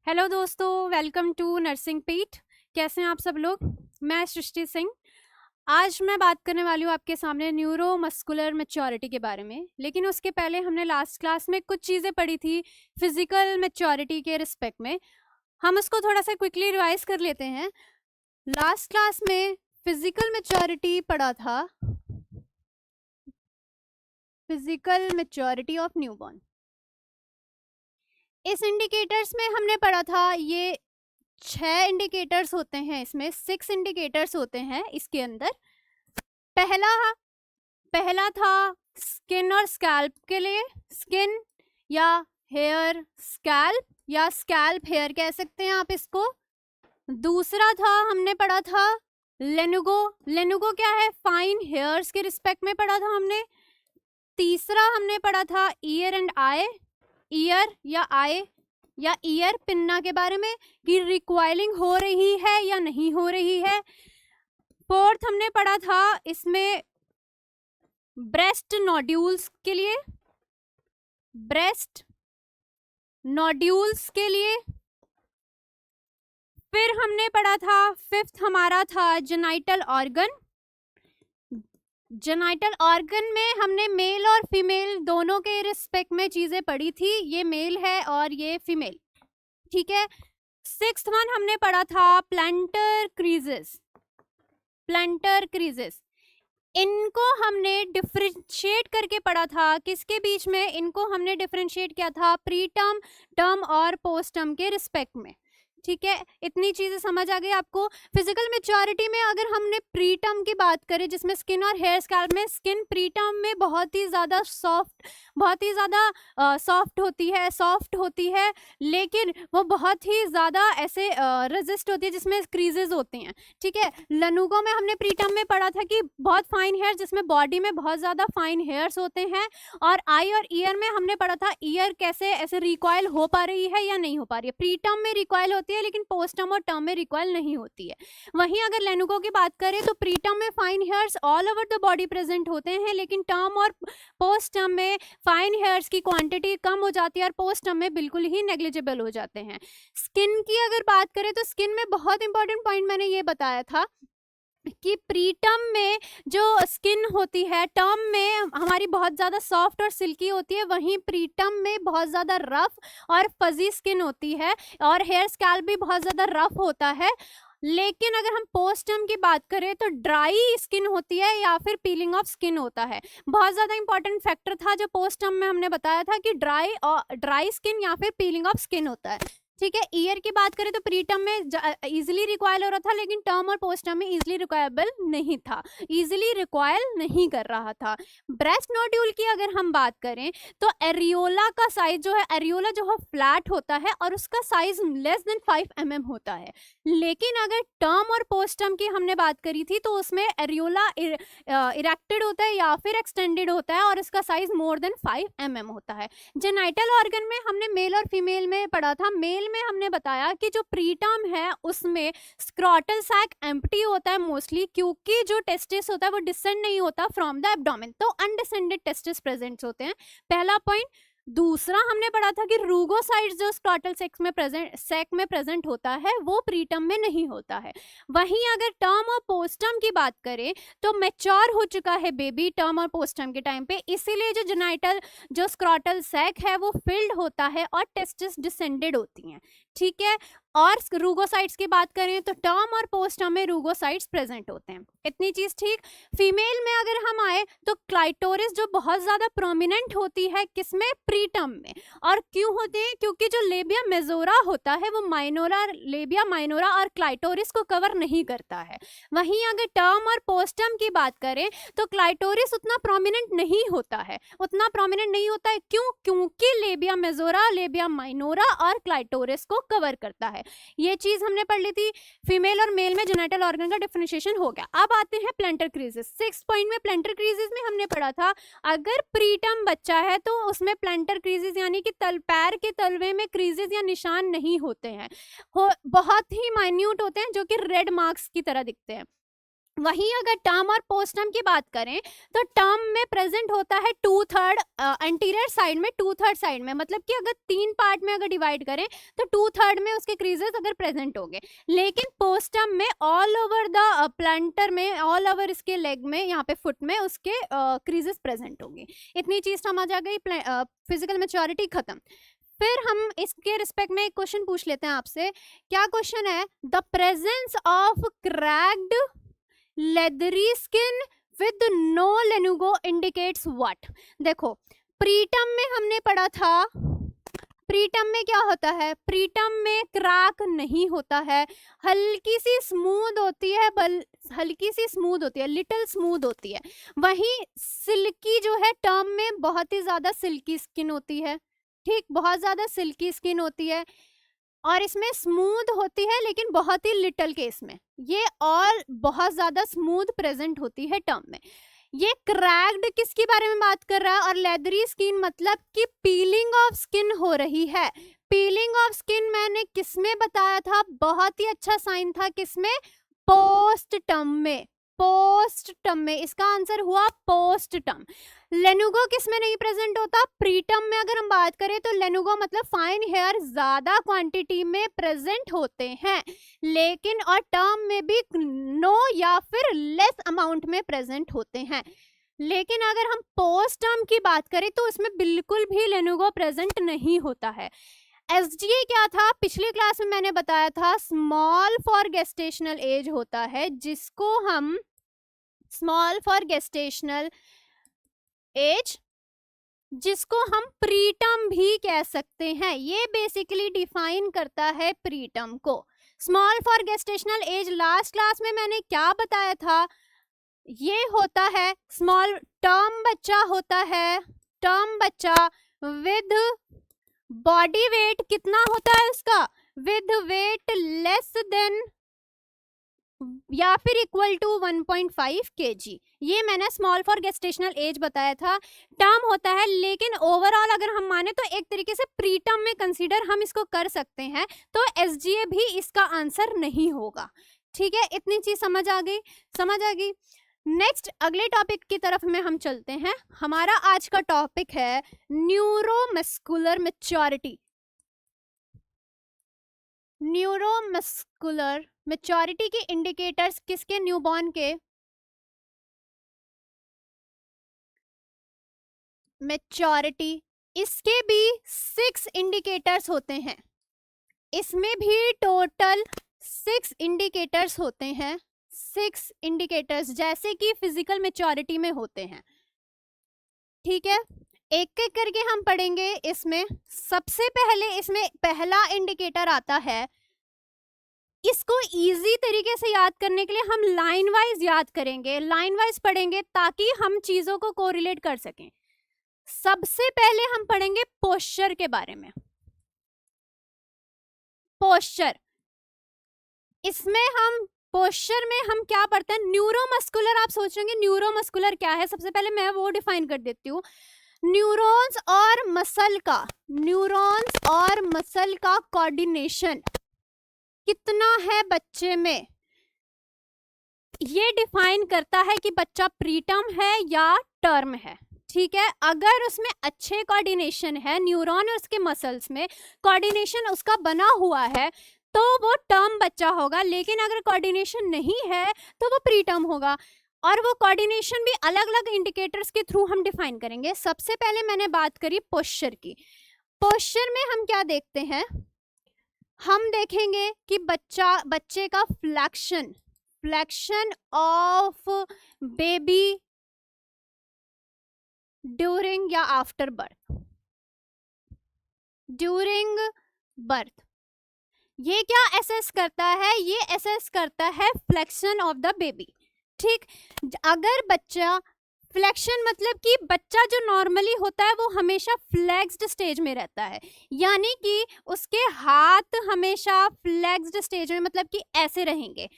Hello दोस्तों, welcome to nursing पीठ। कैसे हैं आप सब लोग? मैं सृष्टि सिंह। आज मैं बात करने वाली हूँ आपके सामने न्यूरो मस्कुलर मैच्योरिटी के बारे में। लेकिन उसके पहले हमने लास्ट क्लास में कुछ चीज़ें पढ़ी थी फिजिकल मैच्योरिटी के रिस्पेक्ट में। हम उसको थोड़ा सा क्विकली रिवाइज कर लेते हैं। लास्ट क्लास में फिजिकल मैच्योरिटी पढ़ा था, फिजिकल मैच्योरिटी ऑफ न्यूबॉर्न। इस इंडिकेटर्स में हमने पढ़ा था, ये 6 इंडिकेटर्स होते हैं, इसमें 6 इंडिकेटर्स होते हैं इसके अंदर। पहला था स्किन और स्कैल्प के लिए, स्किन या हेयर स्कैल्प या स्कैल्प हेयर कह सकते हैं आप इसको। दूसरा था, हमने पढ़ा था लेनुगो। लेनुगो क्या है? फाइन हेयर्स के रिस्पेक्ट में पढ़ा था हमने। तीसरा हमने पढ़ा था ईयर एंड आई, ईयर या आई या ईयर पिन्ना के बारे में कि रिक्वायलिंग हो रही है या नहीं हो रही है। फोर्थ हमने पढ़ा था इसमें ब्रेस्ट नोड्यूल्स के लिए, ब्रेस्ट नोड्यूल्स के लिए। फिर हमने पढ़ा था, फिफ्थ हमारा था जेनाइटल ऑर्गन। जेनाइटल ऑर्गन में हमने मेल और फीमेल दोनों के रिस्पेक्ट में चीजें पढ़ी थी। ये मेल है और ये फीमेल, ठीक है। सिक्स्थ वन हमने पढ़ा था प्लांटर क्रीजेस। प्लांटर क्रीजेस, इनको हमने डिफरेंशिएट करके पढ़ा था। किसके बीच में? इनको हमने डिफरेंशिएट किया था प्री टर्म, टर्म और पोस्ट टर्म के रिस्पेक्ट में, ठीक है। इतनी चीजें समझ आ गई आपको। फिजिकल मैच्योरिटी में अगर हमने प्री टर्म की बात करें, जिसमें स्किन और हेयर स्कैल्प में, स्किन प्री टर्म में बहुत ही ज्यादा सॉफ्ट होती है, लेकिन वो बहुत ही ज्यादा ऐसे रेजिस्ट होती है, जिसमें क्रीजेस होती हैं, ठीक है। लनुगो में हमने प्री टर्म में पढ़ा था कि बहुत फाइन हेयर, जिसमें बॉडी में बहुत ज्यादा फाइन हेयर्स होते हैं। और आई और ईयर में हमने पढ़ा था ईयर कैसे ऐसे रिकॉइल हो पा रही है या नहीं हो पा रही है। प्री टर्म में रिकॉइल होती है, लेकिन पोस्ट टर्म और टर्म में रिकॉइल नहीं होती है। वहीं अगर लेनुगो की बात करें तो प्री टर्म में fine hairs all over the body present होते हैं, लेकिन टर्म और पोस्ट टर्म में फाइन हेयर्स की क्वांटिटी कम हो जाती है और पोस्ट टर्म में बिल्कुल ही नेग्लिजिबल हो जाते हैं। स्किन की अगर बात करें तो स्किन में बहुत इंपॉर्टेंट पॉइंट मैंने ये बताया था कि प्री टर्म में जो स्किन होती है, टर्म में हमारी बहुत ज़्यादा सॉफ्ट और सिल्की होती है, वहीं प्री टर्म में बहुत ज़्यादा रफ और फजी स्किन होती है और हेयर स्कैल्प भी बहुत ज़्यादा रफ होता है। लेकिन अगर हम पोस्ट टर्म की बात करें तो ड्राई स्किन होती है या फिर पीलिंग ऑफ स्किन होता है। बहुत ज़्यादा इंपॉर्टेंट फैक्टर था जो पोस्ट टर्म में हमने बताया था कि ड्राई स्किन या फिर पीलिंग ऑफ स्किन होता है, ठीक है। ईयर की बात करें तो प्री टर्म में इजीली रिक्वायल हो रहा था, लेकिन टर्म और पोस्ट टर्म में इजीली रिक्वायबल नहीं था, इजीली रिक्वायल नहीं कर रहा था। ब्रेस्ट नोड्यूल की अगर हम बात करें तो एरियोला का साइज जो है, एरियोला जो है फ्लैट होता है और उसका साइज लेस देन 5 mm होता है। लेकिन अगर टर्म और पोस्ट टर्म की हमने बात करी थी तो उसमें एरियोला इरेक्टेड होता है या फिर एक्सटेंडेड होता है और इसका साइज मोर देन 5 mm होता है। जेनाइटल ऑर्गन में हमने मेल और फीमेल में पढ़ा था। मेल में हमने बताया कि जो प्री टर्म है उसमें स्क्रॉटल सैक एम्प्टी होता है मोस्टली, क्योंकि जो टेस्टिस होता है वो डिसेंड नहीं होता फ्रॉम द एब्डोमेन, तो अनडिसेंडेड टेस्टिस प्रेजेंट होते हैं, पहला पॉइंट। दूसरा हमने पढ़ा था कि रूगोसाइट्स जो स्क्रॉटल सैक में प्रेजेंट होता है वो प्री टर्म में नहीं होता है। वहीं अगर टर्म और पोस्ट टर्म की बात करें तो मैच्योर हो चुका है बेबी टर्म और पोस्ट टर्म के टाइम पे, इसीलिए जो जेनाइटल जो स्क्रॉटल सैक है वो फिल्ड होता है और टेस्टिस डिसेंडेड होती हैं, ठीक है। और रूगोसाइट्स की बात करें तो टर्म और पोस्ट टर्म में रूगोसाइट्स प्रेजेंट होते हैं। इतनी चीज ठीक। फीमेल में अगर हम आए तो क्लाइटोरिस जो बहुत ज्यादा प्रोमिनेंट होती है, किसमें? प्री टर्म में। और क्यों होते हैं? क्योंकि जो लेबिया मेजोरा होता है वो लेबिया माइनोरा और क्लाइटोरिस को कवर नहीं करता है। वहीं अगर टर्म और पोस्ट टर्म की बात करें तो क्लाइटोरिस उतना प्रोमिनेंट नहीं होता है, क्यों? क्योंकि लेबिया मेजोरा, लेबिया माइनोरा और क्लाइटोरिस को कवर करता है। ये चीज हमने पढ़ ली थी। फीमेल और मेल में जेनाइटल ऑर्गन का डिफरेंशिएशन हो गया। अब आते हैं प्लांटर क्रीजेस। 6 पॉइंट में प्लांटर क्रीजेस में हमने पढ़ा था अगर प्री टर्म बच्चा है तो उसमें प्लांटर क्रीजेस यानी कि पैर के तलवे में क्रीजेस या निशान नहीं होते हैं, बहुत ही माइन्यूट होते हैं, जो कि रेड मार्क्स की तरह दिखते हैं। वहीं अगर टर्म और पोस्ट टर्म की बात करें तो टर्म में प्रेजेंट होता है 2/3 एंटीरियर साइड में, 2/3 साइड में, मतलब कि अगर 3 पार्ट में अगर डिवाइड करें तो 2/3 में उसके क्रीजेस अगर प्रेजेंट होंगे। लेकिन पोस्ट टर्म में ऑल ओवर द प्लांटर में, ऑल ओवर इसके लेग में, यहाँ पे फुट में उसके क्रीजेस प्रेजेंट होंगे। इतनी चीज समझ आ गई, फिजिकल मैच्योरिटी खत्म। फिर हम इसके रिस्पेक्ट में एक क्वेश्चन पूछ लेते हैं आपसे। क्या क्वेश्चन है? The presence of cracked leathery skin with no lanugo indicates what? देखो, प्रीटर्म में हमने पढ़ा था, प्रीटर्म में क्या होता है? प्रीटर्म में क्रैक नहीं होता है, हल्की सी स्मूथ होती है, हल्की सी स्मूथ होती है, लिटिल स्मूथ होती है। वहीं सिल्की जो है, टर्म में बहुत ही ज्यादा सिल्की स्किन होती है, ठीक, बहुत ज्यादा सिल्की स्किन होती है, और इसमें स्मूथ होती है लेकिन बहुत ही लिटिल केस में, ये और बहुत ज्यादा स्मूथ प्रेजेंट होती है टर्म में। ये क्रैक्ड किसके बारे में बात कर रहा है? और लेदरी स्किन मतलब कि पीलिंग ऑफ स्किन हो रही है। पीलिंग ऑफ स्किन मैंने किसमें बताया था? बहुत ही अच्छा साइन था, किसमें? पोस्ट टर्म में, पोस्ट टर्म में। इसका आंसर हुआ पोस्ट टर्म। लेनुगो किस में नहीं प्रेजेंट होता? प्रीटर्म में अगर हम बात करें तो लेनुगो मतलब फाइन हेयर ज्यादा क्वांटिटी में प्रेजेंट होते हैं, लेकिन और टर्म में भी नो या फिर लेस अमाउंट में प्रेजेंट होते हैं। लेकिन अगर हम पोस्ट टर्म की बात करें तो इसमें बिल्कुल भी लेनुगो प्रेजेंट नहीं होता है। एसजीए क्या था? पिछली क्लास में मैंने बताया था, स्मॉल फॉर गेस्टेशनल एज होता है, जिसको हम स्मॉल फॉर गेस्टेशनल एज, जिसको हम प्रीटर्म भी कह सकते हैं। ये बेसिकली डिफाइन करता है प्रीटर्म को। Small for gestational age last class में मैंने क्या बताया था? ये होता है स्मॉल टर्म बच्चा होता है, टर्म बच्चा विद बॉडी वेट कितना होता है उसका? विद वेट लेस देन या फिर इक्वल टू 1.5 kg। ये मैंने स्मॉल फॉर गेस्टेशनल एज बताया था, टर्म होता है। लेकिन ओवरऑल अगर हम माने तो एक तरीके से प्री टर्म में कंसीडर हम इसको कर सकते हैं, तो एसजीए भी इसका आंसर नहीं होगा। ठीक है, इतनी चीज समझ आ गई? समझ आ गई। नेक्स्ट अगले टॉपिक की तरफ में हम चलते हैं। हमारा आज का टॉपिक है न्यूरोमस्कुलर मैच्योरिटी। न्यूरोमस्कुलर मैच्योरिटी के इंडिकेटर्स किसके? न्यूबॉर्न के। मैच्योरिटी, इसके भी 6 इंडिकेटर्स होते हैं, इसमें भी टोटल 6 इंडिकेटर्स होते हैं, 6 इंडिकेटर्स, जैसे कि फिजिकल मैच्योरिटी में होते हैं। ठीक है, एक एक करके हम पढ़ेंगे। इसमें सबसे पहले इसमें पहला इंडिकेटर आता है, इसको इजी तरीके से याद करने के लिए हम लाइन वाइज याद करेंगे, लाइन वाइज पढ़ेंगे ताकि हम चीजों को कोरिलेट कर सकें। सबसे पहले हम पढ़ेंगे पोस्चर के बारे में। पोस्चर, इसमें हम पोस्चर में हम क्या पढ़ते हैं? न्यूरोमस्कुलर। आप सोचेंगे न्यूरोमस्कुलर क्या है? सबसे पहले मैं वो डिफाइन कर देती हूँ। न्यूरॉन्स और मसल का, न्यूरॉन्स और मसल का कोऑर्डिनेशन कितना है बच्चे में, ये डिफाइन करता है कि बच्चा प्रीटर्म है या टर्म है। ठीक है, अगर उसमें अच्छे कोऑर्डिनेशन है, न्यूरॉन और उसके मसल्स में कोऑर्डिनेशन उसका बना हुआ है, तो वो टर्म बच्चा होगा। लेकिन अगर कोऑर्डिनेशन नहीं है तो वो प्रीटर्म होगा। और वो कोऑर्डिनेशन भी अलग अलग इंडिकेटर्स के थ्रू हम डिफाइन करेंगे। सबसे पहले मैंने बात करी पोस्चर की। पोस्चर में हम क्या देखते हैं? हम देखेंगे कि बच्चे का flexion, flexion of baby during या आफ्टर बर्थ। ड्यूरिंग बर्थ ये क्या एसेस करता है? ये एसेस करता है फ्लेक्शन ऑफ द बेबी। ठीक, अगर बच्चा फ्लेक्शन मतलब कि बच्चा जो नॉर्मली होता है वो हमेशा फ्लेक्स्ड स्टेज में रहता है, यानी कि उसके हाथ हमेशा फ्लेक्स्ड स्टेज में, मतलब कि ऐसे रहेंगे,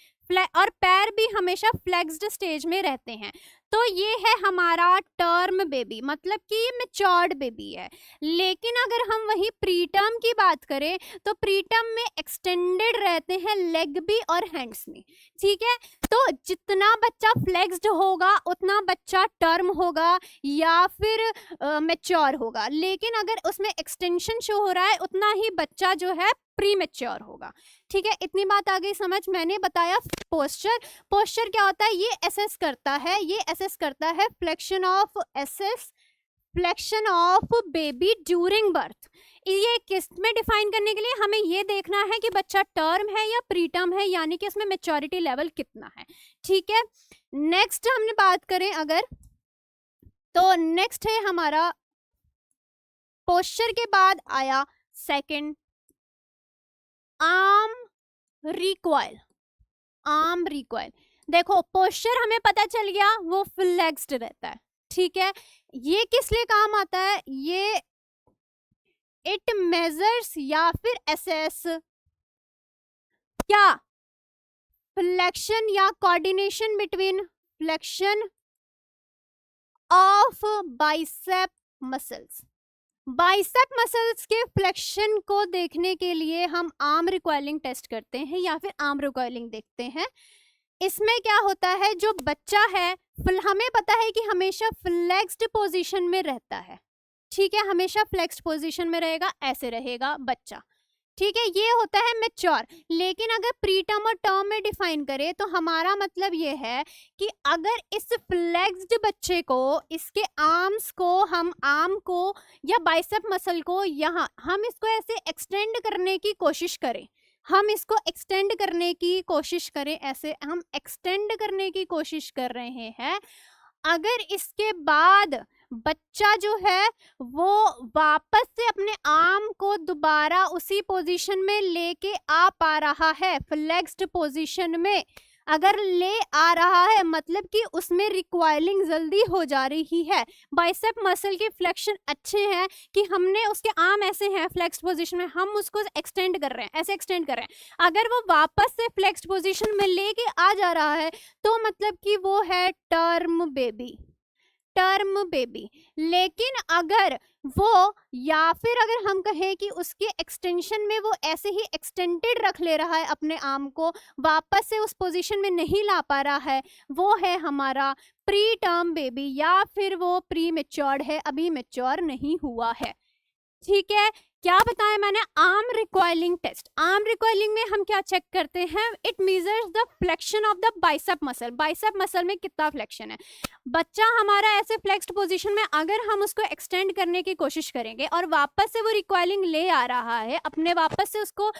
और पैर भी हमेशा फ्लेक्स्ड स्टेज में रहते हैं। तो ये है हमारा टर्म बेबी, मतलब कि ये मैच्योर्ड बेबी है। लेकिन अगर हम वही प्रीटर्म की बात करें तो प्रीटर्म में एक्सटेंडेड रहते हैं लेग भी और हैंड्स भी, ठीक है। तो जितना बच्चा फ्लेक्स्ड होगा उतना बच्चा टर्म होगा या फिर मैच्योर होगा, लेकिन अगर उसमें एक्सटेंशन शो हो रहा है उतना ही बच्चा जो है प्री मैच्योर होगा, ठीक है। इतनी बात आ गई समझ। मैंने बताया पोस्चर, पोस्चर क्या होता है, ये असेस करता है flexion of baby during birth. ये किस में डिफाइन करने के लिए हमें ये देखना है कि बच्चा टर्म है या प्रीटर्म है, यानी कि उसमें मैच्योरिटी लेवल कितना है, ठीक है। नेक्स्ट हमने बात करें अगर, तो नेक्स्ट है हमारा पोस्चर के बाद आया second arm recoil. Arm recoil, देखो पोस्चर हमें पता चल गया वो फ्लेक्स्ड रहता है, ठीक है। ये किस लिए काम आता है, ये इट मेजर्स या फिर एसेस क्या, फ्लेक्शन या coordination between flexion of bicep muscles. Bicep muscles के फ्लेक्शन को देखने के लिए हम आर्म रिकॉइलिंग टेस्ट करते हैं या फिर आर्म रिकॉइलिंग देखते हैं। इसमें क्या होता है, जो बच्चा है हमें पता है कि हमेशा फ्लेक्स्ड पोजीशन में रहता है, ठीक है, हमेशा फ्लेक्स्ड पोजीशन में रहेगा, ऐसे रहेगा बच्चा, ठीक है। ये होता है मैच्योर। लेकिन अगर प्रीटर्म और टर्म में डिफाइन करें तो हमारा मतलब ये है कि अगर इस फ्लेक्स्ड बच्चे को, इसके आर्म्स को, हम आर्म को या बाइसेप मसल को यहाँ हम इसको ऐसे एक्सटेंड करने की कोशिश करें, ऐसे हम एक्सटेंड करने की कोशिश कर रहे हैं, अगर इसके बाद बच्चा जो है वो वापस से अपने आर्म को दोबारा उसी पोजीशन में लेके आ पा रहा है, फ्लेक्स्ड पोजीशन में अगर ले आ रहा है, मतलब कि उसमें रिकॉइलिंग जल्दी हो जा रही है। बाइसेप मसल के फ्लेक्शन अच्छे हैं कि हमने उसके आर्म ऐसे हैं फ्लेक्स्ड पोजीशन में, हम उसको एक्सटेंड कर रहे हैं, ऐसे एक्सटेंड कर रहे हैं। अगर वो वापस से फ्लेक्स्ड पोजीशन में लेके आ जा रहा है तो मतलब कि वो है टर्म बेबी, टर्म बेबी। लेकिन अगर वो, या फिर अगर हम कहें कि उसके एक्सटेंशन में वो ऐसे ही एक्सटेंडेड रख ले रहा है अपने आर्म को, वापस से उस पोजीशन में नहीं ला पा रहा है, वो है हमारा प्री टर्म बेबी, या फिर वो प्री मैच्योर्ड है, अभी मैच्योर नहीं हुआ है, ठीक है। क्या बताया मैंने, arm recoiling test. Arm recoiling में हम क्या चेक करते हैं, it measures the flexion of the bicep muscle. Bicep muscle में कितना फ्लेक्शन है, बच्चा हमारा ऐसे फ्लेक्स्ड पोजीशन में, अगर हम उसको एक्सटेंड करने की कोशिश करेंगे और वापस से वो रिकॉइलिंग ले आ रहा है, अपने वापस से उसको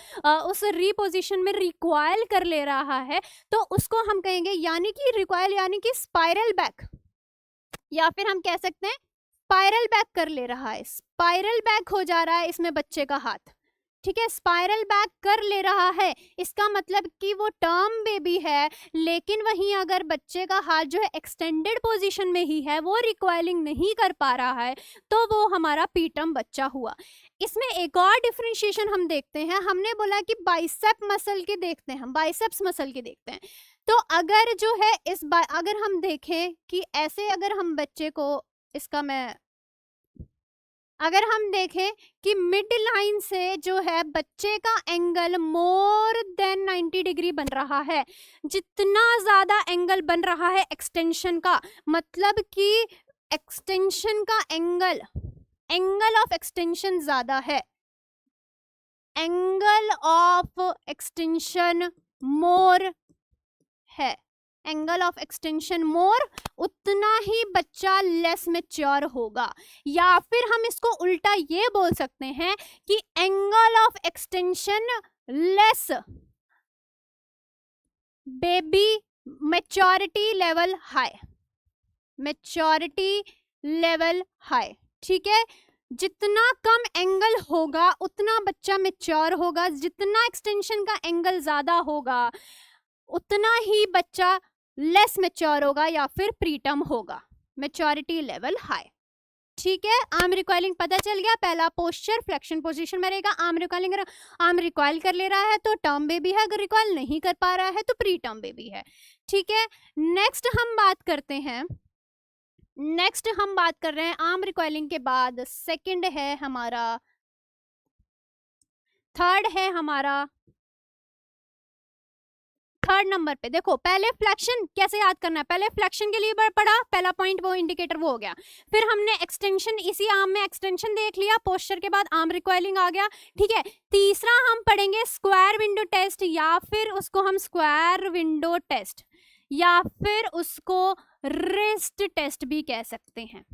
उस रीपोजिशन में रिकॉइल कर ले रहा है, तो उसको हम कहेंगे, यानी कि रिकॉइल यानी कि स्पाइरल बैक, या फिर हम कह सकते हैं स्पाइरल बैक कर ले रहा है, स्पाइरल बैक हो जा रहा है इसमें बच्चे का हाथ, ठीक है, स्पाइरल बैक कर ले रहा है। इसका मतलब कि वो टर्म बेबी है, लेकिन वहीं अगर बच्चे का हाथ जो है एक्सटेंडेड पोजीशन में ही है, वो रिकॉइलिंग नहीं कर पा रहा है, तो वो हमारा प्रीटर्म बच्चा हुआ। इसमें एक और डिफरेंशिएशन हम देखते हैं, हमने बोला कि बाइसेप मसल के देखते हैं, हम बाइसेप्स मसल के देखते हैं। तो अगर जो है अगर हम देखें कि ऐसे अगर हम बच्चे को, इसका मैं, अगर हम देखें कि मिड लाइन से जो है बच्चे का एंगल मोर देन 90 डिग्री बन रहा है, जितना ज्यादा एंगल बन रहा है एक्सटेंशन का, मतलब कि एक्सटेंशन का एंगल ऑफ एक्सटेंशन ज्यादा है, एंगल ऑफ एक्सटेंशन मोर है, एंगल ऑफ एक्सटेंशन मोर, उतना ही बच्चा लेस मैच्योर होगा। या फिर हम इसको उल्टा ये बोल सकते हैं कि angle of extension less, baby maturity level high, maturity level high, ठीक है। जितना कम एंगल होगा उतना बच्चा मैच्योर होगा, जितना एक्सटेंशन का एंगल ज्यादा होगा उतना ही बच्चा लेस मैच्योर होगा या फिर प्रीटर्म होगा, मैच्योरिटी लेवल हाई, ठीक है। आर्म रिकॉइलिंग पता चल गया, पहला पोस्चर फ्लेक्शन पोजीशन में रहेगा, आर्म रिकॉइलिंग, आर्म रिकॉइल कर ले रहा है तो टर्म बेबी है, अगर रिकॉइल नहीं कर पा रहा है तो प्री टर्म बेबी है, ठीक है। नेक्स्ट हम बात करते हैं नेक्स्ट हम बात कर रहे हैं आर्म रिकॉइलिंग के बाद सेकंड है हमारा, थर्ड है हमारा, थर्ड नंबर पे देखो, पहले फ्लेक्शन कैसे याद करना है, पहले फ्लेक्शन के लिए पढ़ा, पहला पॉइंट वो इंडिकेटर वो हो गया, फिर हमने एक्सटेंशन, इसी आर्म में एक्सटेंशन देख लिया, पोस्चर के बाद आर्म रिकॉइलिंग आ गया, ठीक है। तीसरा हम पढ़ेंगे स्क्वायर विंडो टेस्ट, या फिर उसको हम स्क्वायर विंडो टेस्ट या फिर उसको रिस्ट टेस्ट भी कह सकते हैं,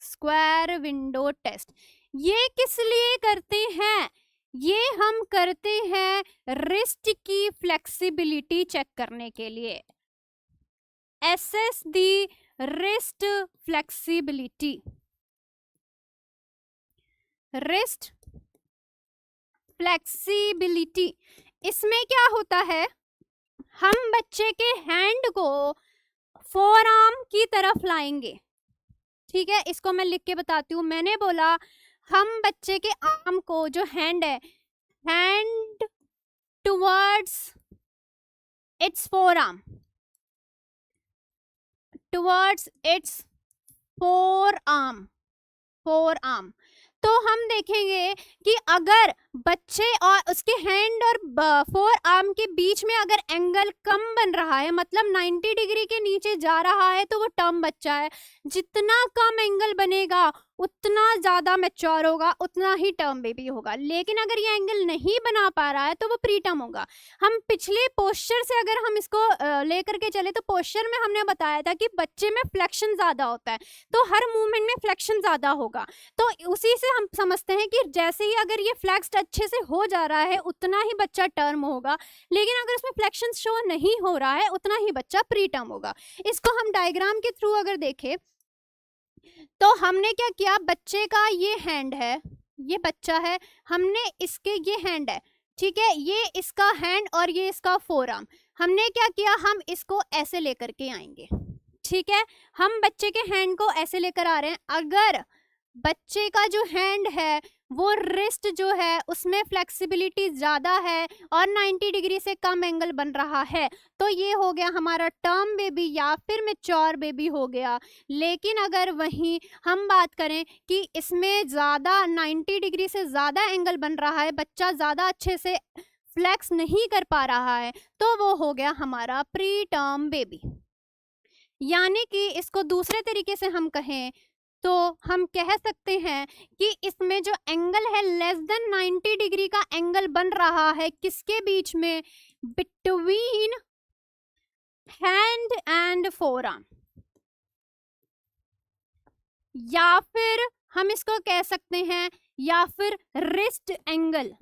स्क्वायर विंडो टेस्ट। ये किस लिए करते हैं, ये हम करते हैं रिस्ट की फ्लेक्सिबिलिटी चेक करने के लिए, एसेस दी रिस्ट फ्लेक्सिबिलिटी, रिस्ट फ्लेक्सिबिलिटी। इसमें क्या होता है, हम बच्चे के हैंड को फोर आर्म की तरफ लाएंगे, ठीक है। इसको मैं लिख के बताती हूँ, मैंने बोला हम बच्चे के आर्म को, जो हैंड है, hand towards it's four arm, towards it's four arm, four arm. तो हम देखेंगे कि अगर बच्चे और उसके हैंड और फोर आर्म के बीच में अगर एंगल कम बन रहा है, मतलब 90 डिग्री के नीचे जा रहा है, तो वो टर्म बच्चा है। जितना कम एंगल बनेगा उतना ज्यादा मैच्योर होगा, उतना ही टर्म बेबी होगा। लेकिन अगर ये एंगल नहीं बना पा रहा है तो वो प्री टर्म होगा। हम पिछले पोस्चर से अगर हम इसको लेकर के चले, तो पोस्चर में हमने बताया था कि बच्चे में फ्लेक्शन ज्यादा होता है, तो हर मूवमेंट में फ्लेक्शन ज्यादा होगा। तो उसी से हम समझते हैं कि जैसे ही अगर ये फ्लेक्स्ड अच्छे से हो जा रहा है उतना ही बच्चा टर्म होगा, लेकिन अगर इसमें फ्लेक्शन शो नहीं हो रहा है उतना ही बच्चा प्री टर्म होगा। इसको हम डायग्राम के थ्रू अगर देखें तो हमने क्या किया, बच्चे का ये हैंड है, ये बच्चा है, हमने इसके ये हैंड है, ठीक है, ये इसका हैंड और ये इसका फोर आर्म। हमने क्या किया, हम इसको ऐसे लेकर के आएंगे, ठीक है। हम बच्चे के हैंड को ऐसे लेकर आ रहे हैं। अगर बच्चे का जो हैंड है वो रिस्ट जो है उसमें फ्लेक्सिबिलिटी ज़्यादा है और 90 डिग्री से कम एंगल बन रहा है, तो ये हो गया हमारा टर्म बेबी या फिर मैच्योर बेबी हो गया। लेकिन अगर वहीं हम बात करें कि इसमें ज़्यादा 90 डिग्री से ज़्यादा एंगल बन रहा है, बच्चा ज़्यादा अच्छे से फ्लेक्स नहीं कर पा रहा है, तो वो हो गया हमारा प्री टर्म बेबी। यानी कि इसको दूसरे तरीके से हम कहें तो हम कह सकते हैं कि इसमें जो एंगल है लेस देन 90 डिग्री का एंगल बन रहा है, किसके बीच में, between hand and four arm, या फिर हम इसको कह सकते हैं, या फिर रिस्ट एंगल।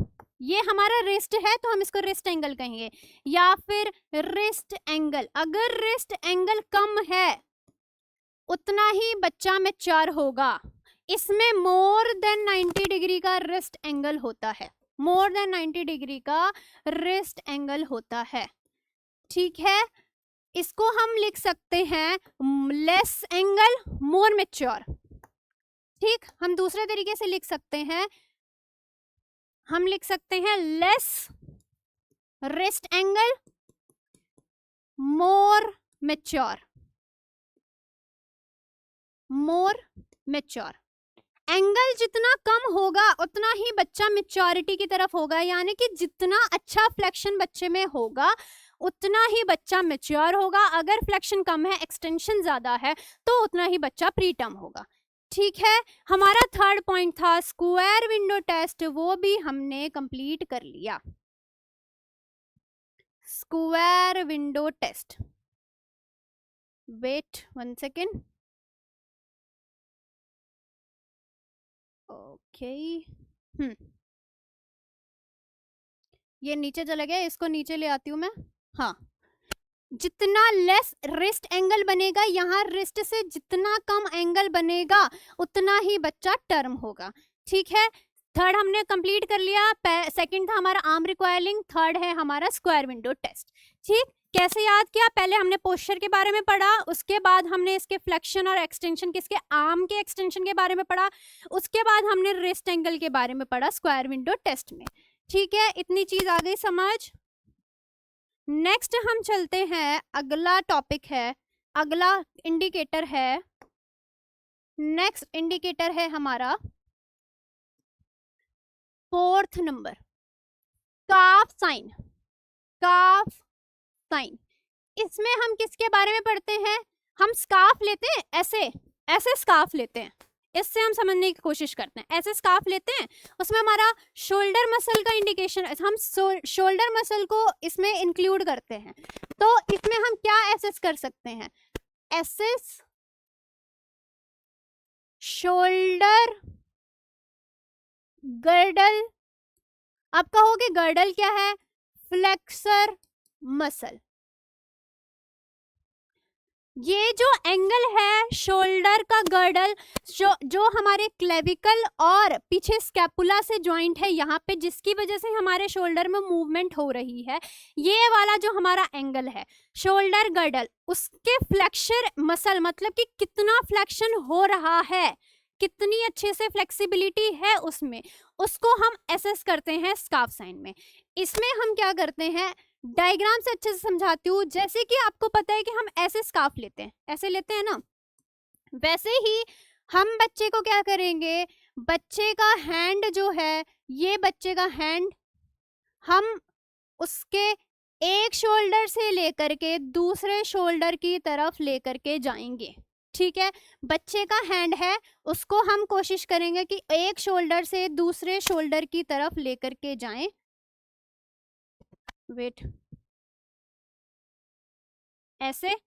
ये हमारा रिस्ट है तो हम इसको रिस्ट एंगल कहेंगे, या फिर रिस्ट एंगल। अगर रिस्ट एंगल कम है उतना ही बच्चा मैच्योर होगा। इसमें मोर देन 90 डिग्री का रिस्ट एंगल होता है, मोर देन 90 डिग्री का रिस्ट एंगल होता है, ठीक है। इसको हम लिख सकते हैं लेस एंगल मोर मैच्योर, ठीक। हम दूसरे तरीके से लिख सकते हैं, हम लिख सकते हैं लेस रिस्ट एंगल मोर मैच्योर, मोर मैच्योर। एंगल जितना कम होगा उतना ही बच्चा मैच्योरिटी की तरफ होगा, यानी कि जितना अच्छा फ्लेक्शन बच्चे में होगा उतना ही बच्चा मैच्योर होगा। अगर फ्लेक्शन कम है, एक्सटेंशन ज्यादा है, तो उतना ही बच्चा प्री टर्म होगा, ठीक है। हमारा थर्ड पॉइंट था स्क्वायर विंडो टेस्ट, वो भी हमने कंप्लीट कर लिया। Square window test, wait 1 second, okay. ये नीचे चला गया, इसको नीचे ले आती हूँ मैं। हाँ, जितना लेस रिस्ट एंगल बनेगा, यहाँ रिस्ट से जितना कम एंगल बनेगा उतना ही बच्चा टर्म होगा, ठीक है। थर्ड हमने कंप्लीट कर लिया। सेकंड था हमारा आर्म रिकॉइलिंग, थर्ड है हमारा स्क्वायर विंडो टेस्ट, ठीक। कैसे याद किया, पहले हमने पोस्चर के बारे में पढ़ा, उसके बाद हमने इसके फ्लेक्शन और एक्सटेंशन, किसके, आर्म के एक्सटेंशन के बारे में पढ़ा, उसके बाद हमने रिस्ट एंगल के बारे में पढ़ा स्क्वायर विंडो टेस्ट में, ठीक है। इतनी चीज आ गई समझ। नेक्स्ट हम चलते हैं, अगला टॉपिक है, अगला इंडिकेटर है नेक्स्ट इंडिकेटर है हमारा 4th नंबर, काफ साइन। काफ साइन, इसमें हम किसके बारे में पढ़ते हैं? हम स्कार्फ लेते हैं, ऐसे ऐसे स्कार्फ लेते हैं, इससे हम समझने की कोशिश करते हैं। ऐसे स्कार्फ लेते हैं, उसमें हमारा शोल्डर मसल का इंडिकेशन, हम शोल्डर मसल को इसमें इंक्लूड करते हैं। तो इसमें हम क्या एसेस कर सकते हैं? Assess shoulder girdle. आप कहोगे गर्डल क्या है? Flexor muscle. ये जो एंगल है शोल्डर का गर्डल, जो हमारे क्लेविकल और पीछे स्कैपुला से जॉइंट है यहाँ पे, जिसकी वजह से हमारे शोल्डर में मूवमेंट हो रही है, ये वाला जो हमारा एंगल है शोल्डर गर्डल, उसके फ्लेक्सर मसल, मतलब कि कितना फ्लेक्शन हो रहा है, कितनी अच्छे से फ्लेक्सिबिलिटी है उसमें, उसको हम एसेस करते हैं स्कार्फ साइन में। इसमें हम क्या करते हैं, डायग्राम से अच्छे से समझाती हूँ। जैसे कि आपको पता है कि हम ऐसे स्कार्फ लेते हैं, ऐसे लेते हैं ना, वैसे ही हम बच्चे को क्या करेंगे, बच्चे का हैंड जो है, ये बच्चे का हैंड, हम उसके एक शोल्डर से लेकर के दूसरे शोल्डर की तरफ लेकर के जाएंगे। ठीक है, बच्चे का हैंड है, उसको हम कोशिश करेंगे कि एक शोल्डर से दूसरे शोल्डर की तरफ लेकर के जाएं। वेट, ऐसे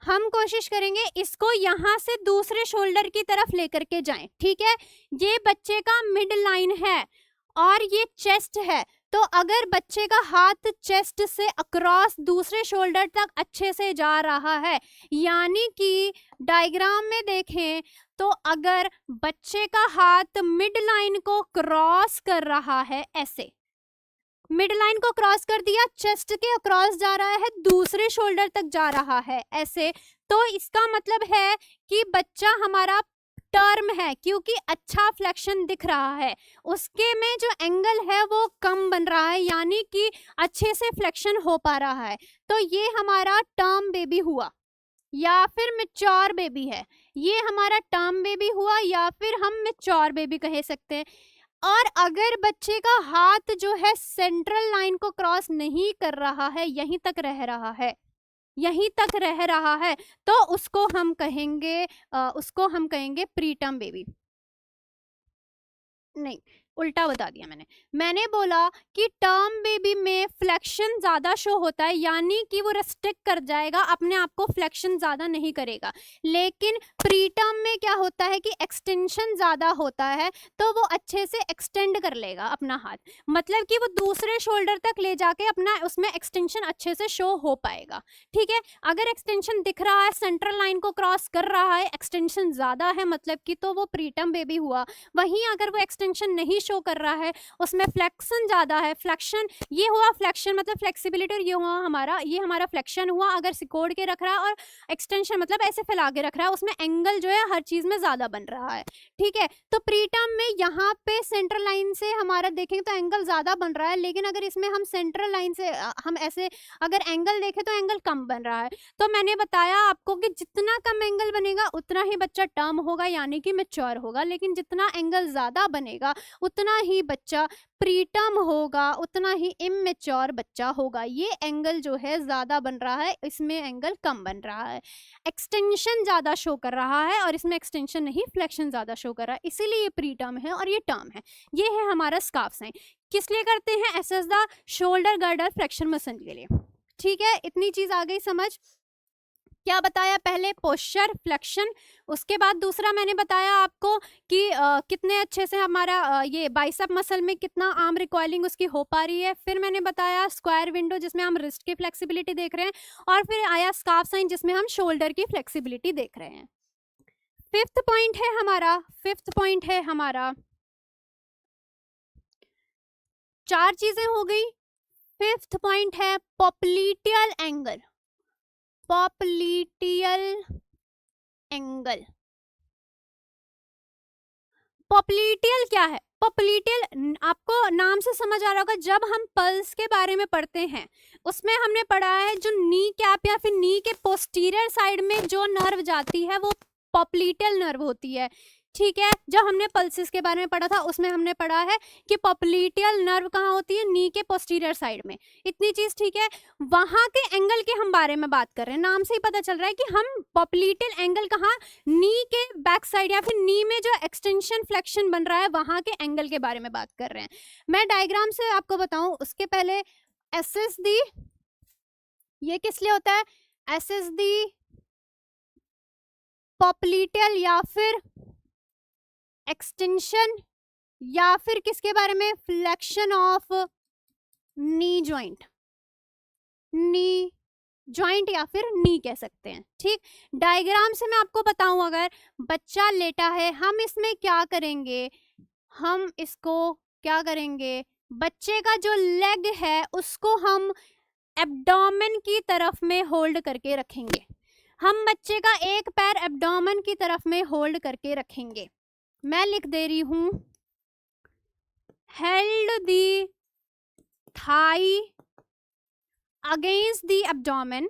हम कोशिश करेंगे इसको यहां से दूसरे शोल्डर की तरफ लेकर के जाएं। ठीक है, ये बच्चे का मिड लाइन है और ये चेस्ट है। तो अगर बच्चे का हाथ चेस्ट से अक्रॉस दूसरे शोल्डर तक अच्छे से जा रहा है, यानी कि डायग्राम में देखें तो अगर बच्चे का हाथ मिड लाइन को क्रॉस कर रहा है, ऐसे मिड लाइन को क्रॉस कर दिया, चेस्ट के अक्रॉस जा रहा है, दूसरे शोल्डर तक जा रहा है ऐसे, तो इसका मतलब है कि बच्चा हमारा टर्म है, क्योंकि अच्छा फ्लेक्शन दिख रहा है, उसके में जो एंगल है वो कम बन रहा है, यानी कि अच्छे से फ्लेक्शन हो पा रहा है। तो ये हमारा टर्म बेबी हुआ या फिर मैच्योर बेबी है, ये हमारा टर्म बेबी हुआ या फिर हम मैच्योर बेबी कह सकते हैं। और अगर बच्चे का हाथ जो है सेंट्रल लाइन को क्रॉस नहीं कर रहा है, यहीं तक रह रहा है, यहीं तक रह रहा है, तो उसको हम कहेंगे प्रीटर्म बेबी। नहीं, उल्टा बता दिया मैंने बोला कि टर्म बेबी में फ्लेक्शन ज्यादा शो होता है, यानी कि वो रेस्ट्रिक्ट कर जाएगा, अपने आप को फ्लेक्शन ज्यादा नहीं करेगा। लेकिन प्रीटर्म में क्या होता है कि एक्सटेंशन ज्यादा होता है, तो वो अच्छे से एक्सटेंड कर लेगा अपना हाथ, मतलब कि वो दूसरे शोल्डर तक ले जाके अपना उसमें एक्सटेंशन अच्छे से शो हो पाएगा। ठीक है, अगर एक्सटेंशन दिख रहा है, सेंट्रल लाइन को क्रॉस कर रहा है, एक्सटेंशन ज्यादा है मतलब कि, तो वो प्रीटर्म बेबी हुआ। वहीं अगर वो एक्सटेंशन नहीं शो कर रहा है, उसमें फ्लेक्शन ज्यादा है, फ्लेक्शन ये हुआ, फ्लेक्शन मतलब फ्लेक्सिबिलिटी, और ये हुआ ये हमारा फ्लेक्शन हुआ। अगर सिकोड़ के रख रहा है और एक्सटेंशन मतलब ऐसे फैला के रख रहा है, उसमें एंगल जो है हर चीज में ज्यादा बन रहा है। ठीक है, तो प्रीटर्म में यहाँ पे सेंट्रल लाइन से हमारा देखेंगे तो एंगल ज्यादा बन रहा है, लेकिन अगर इसमें हम सेंट्रल लाइन से हम ऐसे अगर एंगल देखें तो एंगल कम बन रहा है। तो मैंने बताया आपको कि जितना कम एंगल बनेगा उतना ही बच्चा टर्म होगा, यानी कि मैच्योर होगा, लेकिन जितना एंगल ज्यादा बनेगा उतना ही बच्चा प्रीटर्म होगा, उतना ही इमेच्योर बच्चा होगा। ये एंगल जो है ज्यादा बन रहा है, इसमें एंगल कम बन रहा है, एक्सटेंशन ज्यादा शो कर रहा है और इसमें एक्सटेंशन नहीं, फ्लेक्शन ज्यादा शो कर रहा है, इसीलिए ये प्रीटर्म है और ये टर्म है। ये है हमारा स्कार्फ साइन। किस लिए करते हैं? Assess the shoulder girder flexion muscle के लिए। ठीक है, इतनी चीज आ गई समझ। क्या बताया पहले? Posture, flexion. उसके बाद दूसरा मैंने बताया आपको कि कितने अच्छे से हमारा ये बाइसेप मसल में कितना आर्म रिकॉइलिंग उसकी हो पा रही है। फिर मैंने बताया स्क्वायर विंडो, जिसमें हम रिस्ट की फ्लेक्सिबिलिटी देख रहे हैं, और फिर आया स्कार्फ साइन, जिसमें हम शोल्डर की फ्लेक्सिबिलिटी देख रहे हैं। फिफ्थ पॉइंट है हमारा, 4 चीजें हो गई। फिफ्थ पॉइंट है पॉप्लीटियल एंगल। पॉप्लीटियल एंगल, पॉप्लीटियल क्या है? पॉप्लीटियल आपको नाम से समझ आ रहा होगा, जब हम पल्स के बारे में पढ़ते हैं उसमें हमने पढ़ा है जो नी कैप या फिर नी के पोस्टीरियर साइड में जो नर्व जाती है वो पॉप्लीटल नर्व होती है, ठीक है। जब हमने पल्सेस के बारे में पढ़ा था उसमें हमने पढ़ा है कि पॉप्लीटल नर्व कहाँ होती है, नी के पोस्टीरियर साइड में, इतनी चीज, ठीक है। वहां के एंगल के हम बारे में बात कर रहे हैं, नाम से ही पता चल रहा है कि हम पॉप्लीटल एंगल कहाँ, नी के बैक साइड या फिर नी में जो एक्सटेंशन फ्लेक्शन बन रहा है वहां के एंगल के बारे में बात कर रहे हैं। मैं डायग्राम से आपको बताऊं उसके पहले, एसएसडी ये किस लिए होता है, एसएसडी पॉप्लीटल या फिर एक्सटेंशन या फिर किसके बारे में, flexion of knee joint, knee joint या फिर नी कह सकते हैं, ठीक। डायग्राम से मैं आपको बताऊं, अगर बच्चा लेटा है हम इसमें क्या करेंगे, हम इसको क्या करेंगे, बच्चे का जो लेग है उसको हम एब्डोमेन की तरफ में होल्ड करके रखेंगे, हम बच्चे का एक पैर एब्डोमेन की तरफ में होल्ड करके रखेंगे। मैं लिख दे रही हूं, held the thigh against the abdomen,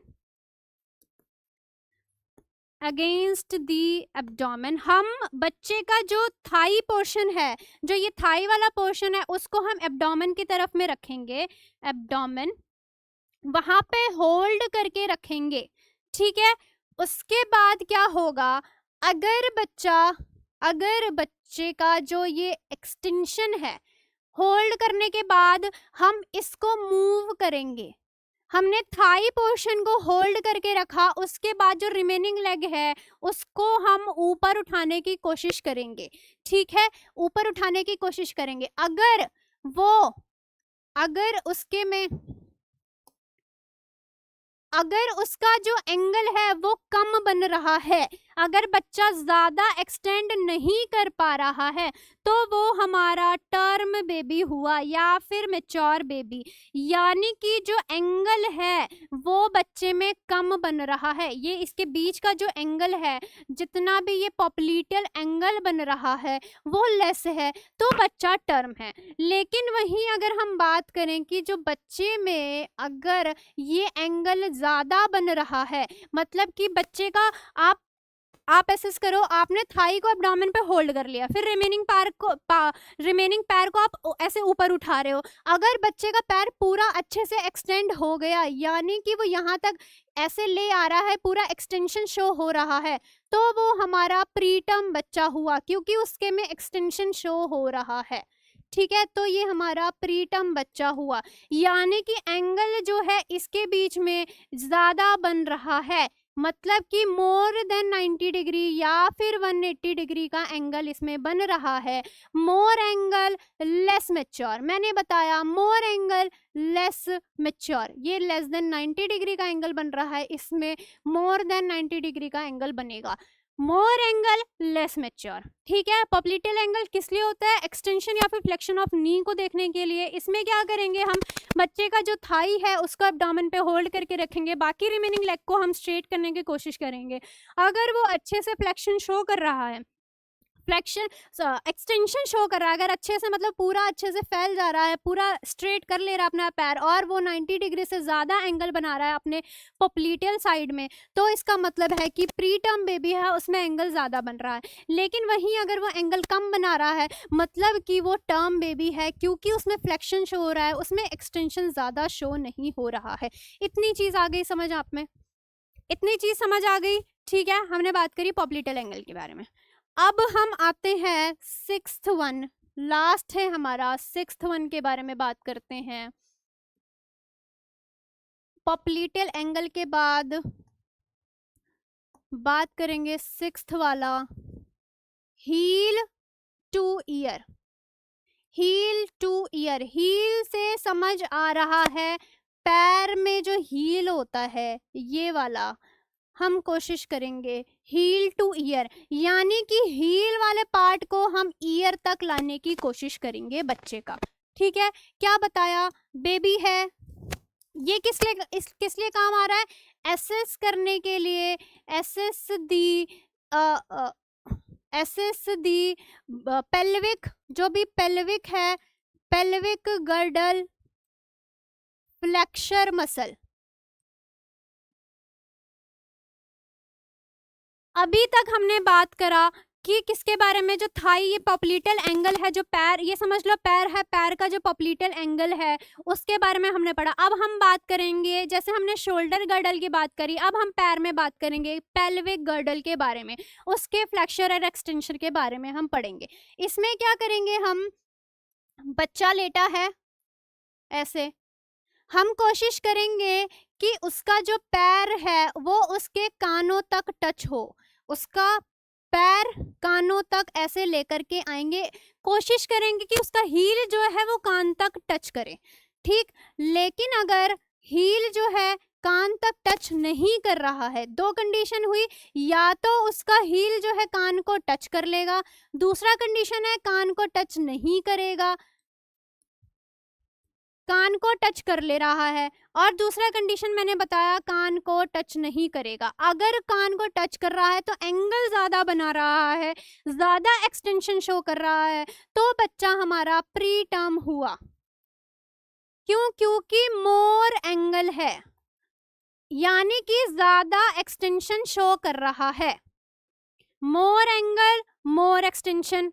against the abdomen. हम बच्चे का जो थाई पोर्शन है, जो ये थाई वाला पोर्शन है, उसको हम एब्डोमेन की तरफ में रखेंगे, एब्डोमेन वहां पे होल्ड करके रखेंगे, ठीक है। उसके बाद क्या होगा, अगर बच्चे का जो ये एक्सटेंशन है, होल्ड करने के बाद हम इसको मूव करेंगे, हमने थाई पोर्शन को होल्ड करके रखा, उसके बाद जो रिमेनिंग लेग है उसको हम ऊपर उठाने की कोशिश करेंगे, ठीक है, ऊपर उठाने की कोशिश करेंगे। अगर उसका जो एंगल है वो कम बन रहा है, अगर बच्चा ज्यादा एक्सटेंड नहीं कर पा रहा है, तो वो हमारा टर्म बेबी हुआ या फिर मैच्योर बेबी, यानी कि जो एंगल है वो बच्चे में कम बन रहा है, ये इसके बीच का जो एंगल है, जितना भी ये पॉप्लीटल एंगल बन रहा है वो लेस है, तो बच्चा टर्म है। लेकिन वहीं अगर हम बात करें कि जो बच्चे में अगर ये एंगल ज्यादा बन रहा है, मतलब कि बच्चे का आप एसेस करो, आपने थाई को एब्डोमेन पे होल्ड कर लिया, फिर रिमेनिंग पैर को आप ऐसे ऊपर उठा रहे हो, अगर बच्चे का पैर पूरा अच्छे से एक्सटेंड हो गया, यानी कि वो यहाँ तक ऐसे ले आ रहा है, पूरा एक्सटेंशन शो हो रहा है, तो वो हमारा प्रीटर्म बच्चा हुआ, क्योंकि उसके में एक्सटेंशन शो हो रहा है, ठीक है। तो ये हमारा प्रीटर्म बच्चा हुआ, यानी कि एंगल जो है इसके बीच में ज्यादा बन रहा है, मतलब कि मोर देन 90 डिग्री या फिर 180 डिग्री का एंगल इसमें बन रहा है। मोर एंगल लेस मैच्योर, मैंने बताया मोर एंगल लेस मैच्योर, ये लेस देन 90 डिग्री का एंगल बन रहा है, इसमें मोर देन 90 डिग्री का एंगल बनेगा, मोर एंगल लेस मैच्योर, ठीक है। पॉप्लीटल एंगल किस लिए होता है, एक्सटेंशन या फिर फ्लेक्शन ऑफ नी को देखने के लिए। इसमें क्या करेंगे, हम बच्चे का जो थाई है उसको एब्डोमेन पे होल्ड करके रखेंगे, बाकी रिमेनिंग लेग को हम स्ट्रेट करने की कोशिश करेंगे। अगर वो अच्छे से फ्लेक्शन शो कर रहा है, फ्लेक्शन एक्सटेंशन शो कर रहा है, अगर अच्छे से मतलब पूरा अच्छे से फैल जा रहा है, पूरा स्ट्रेट कर ले रहा है अपना पैर, और वो 90 डिग्री से ज़्यादा एंगल बना रहा है अपने पॉप्लीटल साइड में, तो इसका मतलब है कि प्री टर्म बेबी है, उसमें एंगल ज़्यादा बन रहा है। लेकिन वहीं अगर वो एंगल कम बना रहा है, मतलब कि वो टर्म बेबी है, क्योंकि उसमें फ्लेक्शन शो हो रहा है, उसमें एक्सटेंशन ज़्यादा शो नहीं हो रहा है। इतनी चीज़ आ गई समझ आप में, इतनी चीज़ समझ आ गई, ठीक है। हमने बात करी पॉप्लीटल एंगल के बारे में। अब हम आते हैं 6th वन, लास्ट है हमारा 6th वन के बारे में बात करते हैं। पॉप्लीटल एंगल के बाद बात करेंगे 6th वाला, heel to ear. Heel to ear, heel से समझ आ रहा है पैर में जो हील होता है ये वाला, हम कोशिश करेंगे हील टू ईयर, यानी कि हील वाले पार्ट को हम ईयर तक लाने की कोशिश करेंगे बच्चे का, ठीक है। क्या बताया, बेबी है, ये किस लिए काम आ रहा है, एसेस करने के लिए, एसेस दी पेल्विक, जो भी पेल्विक है, पेल्विक गर्डल फ्लेक्सर मसल। अभी तक हमने बात करा कि किसके बारे में, जो थाई ये पॉप्लीटल एंगल है, जो पैर, ये समझ लो पैर है, पैर का जो पॉप्लीटल एंगल है उसके बारे में हमने पढ़ा। अब हम बात करेंगे, जैसे हमने शोल्डर गर्डल की बात करी, अब हम पैर में बात करेंगे पेल्विक गर्डल के बारे में, उसके फ्लेक्सर और एक्सटेंशन के बारे में हम पढ़ेंगे। इसमें क्या करेंगे हम, बच्चा लेटा है ऐसे, हम कोशिश करेंगे कि उसका जो पैर है वो उसके कानों तक टच हो, उसका पैर कानों तक ऐसे लेकर के आएंगे, कोशिश करेंगे कि उसका हील जो है वो कान तक टच करे, ठीक। लेकिन अगर हील जो है कान तक टच नहीं कर रहा है, दो कंडीशन हुई, या तो उसका हील जो है कान को टच कर लेगा, दूसरा कंडीशन है कान को टच नहीं करेगा, कान को टच कर ले रहा है, और दूसरा कंडीशन मैंने बताया कान को टच नहीं करेगा। अगर कान को टच कर रहा है तो एंगल ज्यादा बना रहा है, ज्यादा एक्सटेंशन शो कर रहा है, तो बच्चा हमारा प्री टर्म हुआ। क्यों? क्योंकि मोर एंगल है, यानी कि ज्यादा एक्सटेंशन शो कर रहा है। मोर एंगल मोर एक्सटेंशन,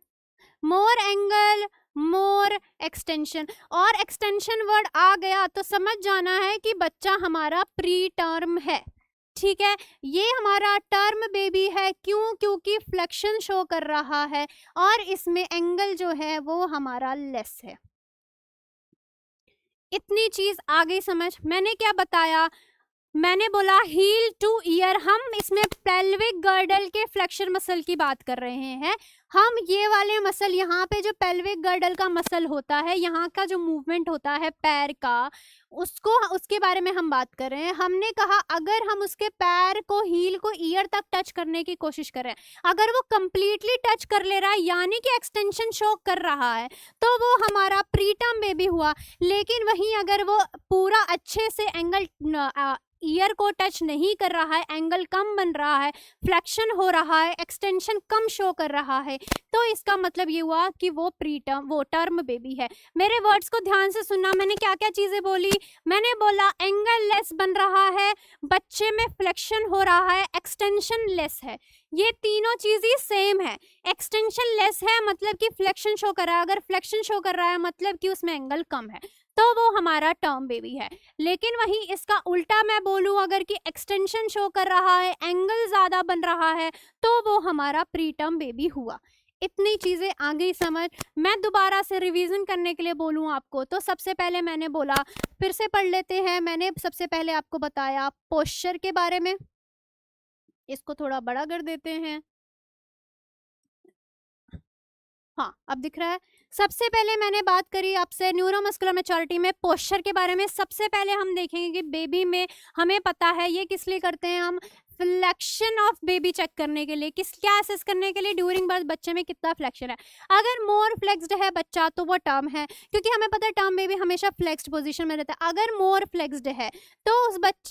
मोर एंगल मोर एक्सटेंशन, और एक्सटेंशन वर्ड आ गया तो समझ जाना है कि बच्चा हमारा प्री टर्म है, ठीक है। ये हमारा टर्म बेबी है, क्यों? क्योंकि फ्लेक्शन शो कर रहा है और इसमें एंगल जो है वो हमारा लेस है। इतनी चीज आ गई समझ? मैंने क्या बताया, मैंने बोला हील टू ईयर, हम इसमें पेल्विक गर्डल के फ्लेक्सर मसल की बात कर रहे हैं। हम ये वाले मसल, यहाँ पे जो पेल्विक गर्डल का मसल होता है, यहाँ का जो मूवमेंट होता है पैर का, उसको, उसके बारे में हम बात कर रहे हैं। हमने कहा अगर हम उसके पैर को, हील को ईयर तक टच करने की कोशिश कर रहे हैं, अगर वो कंप्लीटली टच कर ले रहा है यानी कि एक्सटेंशन शो कर रहा है, तो वो हमारा प्रीटर्म बेबी हुआ। लेकिन वहीं अगर वो पूरा अच्छे से एंगल ईयर को टच नहीं कर रहा है, एंगल कम बन रहा है, फ्लेक्शन हो रहा है, एक्सटेंशन कम शो कर रहा है, तो इसका मतलब ये हुआ कि वो प्रीटर्म, वो टर्म बेबी है। मेरे वर्ड्स को ध्यान से सुनना, मैंने क्या क्या चीजें बोली। मैंने बोला एंगल लेस बन रहा है, बच्चे में फ्लेक्शन हो रहा है, एक्सटेंशन लेस है, ये तीनों चीज ही सेम है। एक्सटेंशन लेस है मतलब कि फ्लेक्शन शो कर रहा है, अगर फ्लेक्शन शो कर रहा है मतलब कि उसमें एंगल कम है, तो वो हमारा टर्म बेबी है। लेकिन वहीं इसका उल्टा मैं बोलूं, अगर कि एक्सटेंशन शो कर रहा है, एंगल ज्यादा बन रहा है, तो वो हमारा प्री टर्म बेबी हुआ। इतनी चीजें आ गई समझ? मैं दोबारा से रिवीजन करने के लिए बोलूं आपको, तो सबसे पहले मैंने बोला, फिर से पढ़ लेते हैं। मैंने सबसे पहले आपको बताया पोस्चर के बारे में, इसको थोड़ा बड़ा कर देते हैं, हाँ अब दिख रहा है। सबसे पहले मैंने बात करी आपसे न्यूरोमस्कुलर मैच्योरिटी में पोस्चर के बारे में। सबसे पहले हम देखेंगे कि बेबी में, हमें पता है ये किस लिए करते हैं हम, फ्लेक्शन ऑफ बेबी चेक करने के लिए, किस क्या असेस करने के लिए, ड्यूरिंग बर्थ बच्चे में कितना फ्लेक्शन है। अगर मोर फ्लेक्स्ड है बच्चा तो वो टर्म है, क्योंकि हमें पता है टर्म बेबी हमेशा फ्लेक्स्ड पोजीशन में रहता है। अगर मोर फ्लेक्स्ड है तो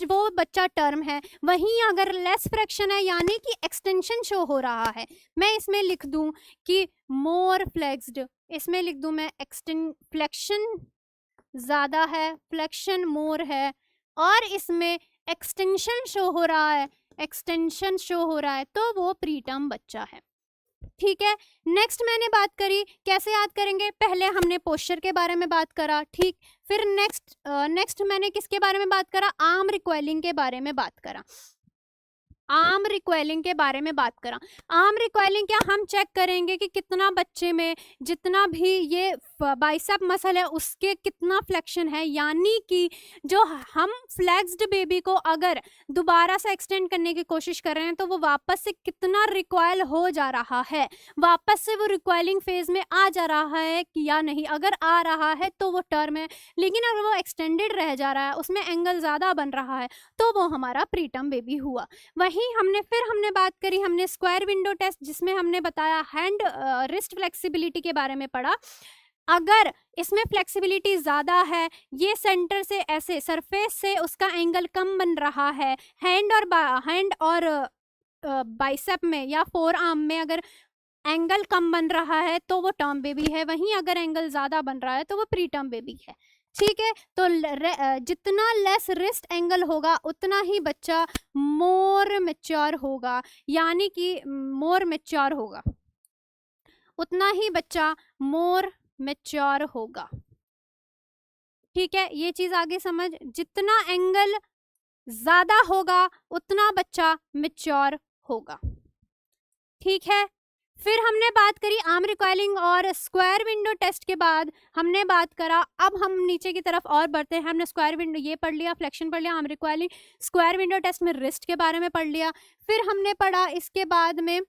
वो बच्चा टर्म है। वहीं अगर लेस फ्लेक्शन है यानी कि एक्सटेंशन शो हो रहा है, मैं इसमें लिख दूं कि मोर फ्लेक्स्ड, इसमें लिख दूं मैं फ्लेक्शन ज्यादा है, फ्लेक्शन मोर है, और इसमें एक्सटेंशन शो हो रहा है, एक्सटेंशन शो हो रहा है, तो वो प्रीटर्म बच्चा है, ठीक है। नेक्स्ट मैंने बात करी कैसे याद करेंगे, पहले हमने पोस्चर के बारे में बात करा, ठीक। फिर नेक्स्ट मैंने किसके बारे में बात करा, आर्म रिकॉइलिंग के बारे में बात करा, आर्म रिकॉइलिंग के बारे में बात करा। आर्म रिकॉइलिंग क्या, हम चेक करेंगे कि कितना बच्चे में, जितना भी ये बाइसेप मसल है उसके कितना फ्लेक्शन है, यानी कि जो हम फ्लेक्स्ड बेबी को अगर दोबारा से एक्सटेंड करने की कोशिश कर रहे हैं तो वो वापस से कितना रिकॉइल हो जा रहा है, वापस से वो रिकॉइलिंग फेज में आ जा रहा है कि या नहीं। अगर आ रहा है तो वो टर्म है, लेकिन अगर वो एक्सटेंडेड रह जा रहा है, उसमें एंगल ज्यादा बन रहा है, तो वो हमारा प्रीटर्म बेबी हुआ। वहीं हमने बात करी, हमने स्क्वायर विंडो टेस्ट जिसमें हमने बताया हैंड रिस्ट फ्लेक्सिबिलिटी के बारे में पढ़ा। अगर इसमें फ्लेक्सिबिलिटी ज्यादा है, ये सेंटर से ऐसे सरफेस से उसका एंगल कम बन रहा है, हैंड और बाइसेप में या फोर आर्म में अगर एंगल कम बन रहा है तो वो टर्म बेबी है। वहीं अगर एंगल ज्यादा बन रहा है तो वो प्री टर्म बेबी है, ठीक है, तो जितना लेस रिस्ट एंगल होगा उतना ही बच्चा मोर मैच्योर होगा, यानी कि मोर मैच्योर होगा, उतना ही बच्चा मोर मैच्योर होगा। ठीक है, ये चीज आगे समझ, जितना एंगल ज्यादा होगा उतना बच्चा मैच्योर होगा। ठीक है, फिर हमने बात करी आर्म रिकॉइलिंग और स्क्वायर विंडो टेस्ट के बाद हमने बात करा, अब हम नीचे की तरफ और बढ़ते हैं। हमने स्क्वायर विंडो ये पढ़ लिया, फ्लेक्शन पढ़ लिया, arm recoiling, square window test में रिस्ट के बारे में पढ़ लिया। फिर हमने पढ़ा इसके बाद में,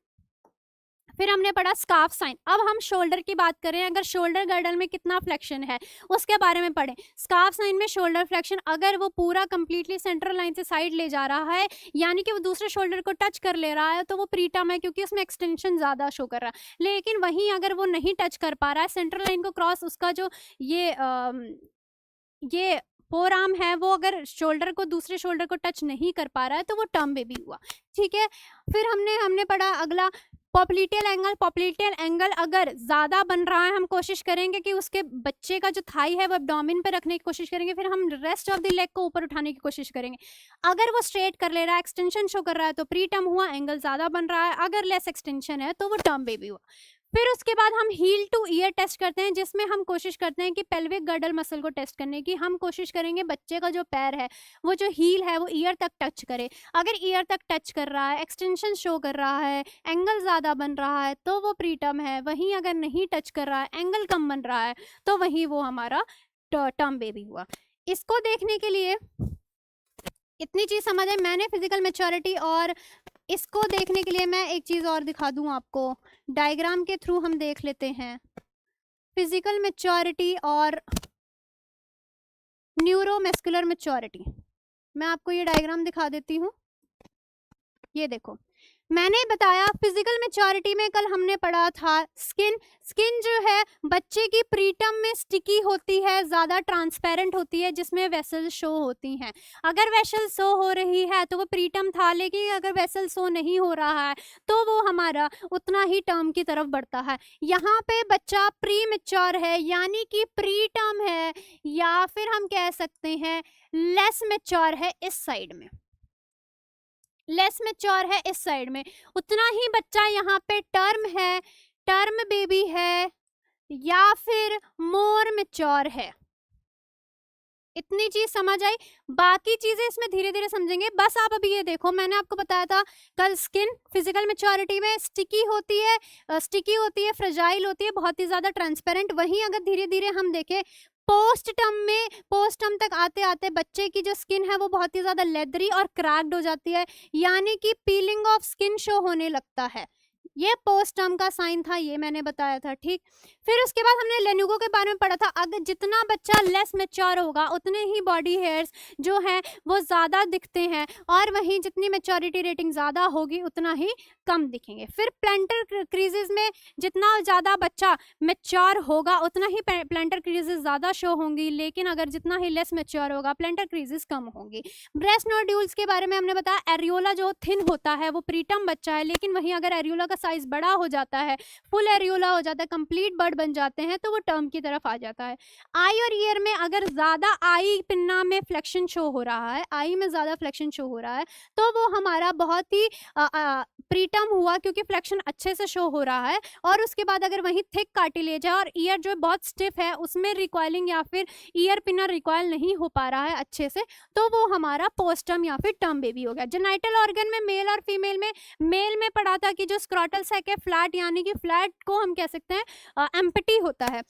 फिर हमने पढ़ा स्कार्फ साइन। अब हम शोल्डर की बात करें, अगर शोल्डर गर्डल में कितना फ्लेक्शन है उसके बारे में पढ़ें। स्कार्फ साइन में शोल्डर फ्लेक्शन अगर वो पूरा कंप्लीटली सेंट्रल लाइन से साइड ले जा रहा है, यानी कि वो दूसरे शोल्डर को टच कर ले रहा है, तो वो प्रीटर्म है, क्योंकि उसमें एक्सटेंशन ज़्यादा शो कर रहा है। लेकिन वहीं अगर वो नहीं टच कर पा रहा है सेंट्रल लाइन को क्रॉस, उसका जो ये फोर आर्म है वो अगर शोल्डर को दूसरे शोल्डर को टच नहीं कर पा रहा है, तो वो टर्म बेबी हुआ। ठीक है, फिर हमने पढ़ा अगला पॉप्लिटियल एंगल। पॉप्लिटियल एंगल अगर ज्यादा बन रहा है, हम कोशिश करेंगे कि उसके बच्चे का जो थाई है वो एब्डोमेन पे रखने की कोशिश करेंगे, फिर हम रेस्ट ऑफ द लेग को ऊपर उठाने की कोशिश करेंगे। अगर वो स्ट्रेट कर ले रहा है, एक्सटेंशन शो कर रहा है, तो प्री टर्म हुआ, एंगल ज्यादा बन रहा है। अगर लेस एक्सटेंशन है तो वो टर्म बेबी हुआ। फिर उसके बाद हम हील टू ईयर टेस्ट करते हैं, जिसमें हम कोशिश करते हैं कि पेल्विक गर्डल मसल को टेस्ट करने की। हम कोशिश करेंगे बच्चे का जो पैर है वो जो हील है वो ईयर तक टच करे। अगर ईयर तक टच कर रहा है, एक्सटेंशन शो कर रहा है, एंगल ज़्यादा बन रहा है, तो वो प्रीटर्म है। वहीं अगर नहीं टच कर रहा है, एंगल कम बन रहा है, तो वहीं वो हमारा टर्म बेबी हुआ। इसको देखने के लिए इतनी चीज़ समझ है मैंने फिजिकल मैच्योरिटी, और इसको देखने के लिए मैं एक चीज़ और दिखा दूं आपको, डायग्राम के थ्रू हम देख लेते हैं फिजिकल मैच्योरिटी और न्यूरोमस्कुलर मैच्योरिटी। मैं आपको ये डायग्राम दिखा देती हूँ। ये देखो, मैंने बताया फिजिकल मैच्योरिटी में कल हमने पढ़ा था स्किन। स्किन जो है बच्चे की प्रीटर्म में स्टिकी होती है, ज़्यादा ट्रांसपेरेंट होती है, जिसमें वेसल शो होती हैं। अगर वेसल शो हो रही है तो वो प्रीटर्म था, लेकिन अगर वेसल शो नहीं हो रहा है तो वो हमारा उतना ही टर्म की तरफ बढ़ता है। यहाँ पे बच्चा प्री मैच्योर है, यानी कि प्रीटर्म है, या फिर हम कह सकते हैं लेस मैच्योर है इस साइड में, लेस मैच्योर है इस साइड में। उतना ही बच्चा यहाँ पे टर्म है, टर्म बेबी है, या फिर मोर मैच्योर है। इतनी चीज समझ आई, बाकी चीजें इसमें धीरे धीरे समझेंगे। बस आप अभी ये देखो, मैंने आपको बताया था कल स्किन फिजिकल मैच्योरिटी में स्टिकी होती है, फ्रेजाइल होती है, बहुत ही ज्यादा ट्रांसपेरेंट। वहीं अगर धीरे धीरे हम देखें पोस्ट टर्म तक आते आते बच्चे की जो स्किन है वो बहुत ही ज्यादा लेदरी और क्रैक्ड हो जाती है, यानी कि पीलिंग ऑफ स्किन शो होने लगता है। ये पोस्ट टर्म का साइन था, ये मैंने बताया था। ठीक, फिर उसके बाद हमने लेनुगो के बारे में पढ़ा था। अगर जितना बच्चा लेस मैच्योर होगा उतने ही बॉडी हेयर्स जो हैं वो ज़्यादा दिखते हैं, और वहीं जितनी मैच्योरिटी रेटिंग ज़्यादा होगी उतना ही कम दिखेंगे। फिर प्लेंटर क्रीजेस में जितना ज़्यादा बच्चा मैच्योर होगा उतना ही प्लेंटर क्रीजेस ज़्यादा शो होंगी, लेकिन अगर जितना ही लेस मैच्योर होगा प्लेंटर क्रीजेस कम होंगी। ब्रेस्ट नोड्यूल्स के बारे में हमने बताया, एरियोला जो थिन होता है वो प्रीटर्म बच्चा है, लेकिन वहीं अगर एरियोला का साइज बड़ा हो जाता है, फुल एरियोला हो जाता है, कंप्लीट बर्ड बन जाते हैं, तो वो टर्म की तरफ आ जाता है। आई और ईयर में अगर ज्यादा आई पिन्ना में फ्लेक्शन शो हो रहा है, आई में ज्यादा फ्लेक्शन शो हो रहा है, तो वो हमारा बहुत ही प्रीटर्म हुआ, क्योंकि फ्लेक्शन अच्छे से शो हो रहा है। और उसके बाद अगर वहीं थिक कार्टिलेज है और ईयर जो बहुत स्टिफ है उसमें रिकॉइलिंग या फिर ईयर पिनर रिकॉइल नहीं हो पा रहा है अच्छे से, तो वो हमारा पोस्टर्म या फिर टर्म बेबी हो गया। जेनाइटल ऑर्गन में मेल और फीमेल में, मेल में पढ़ा था कि जो स्क्रॉटल सैक है फ्लैट, यानी कि फ्लैट को हम कह सकते हैं एम्प्टी होता है।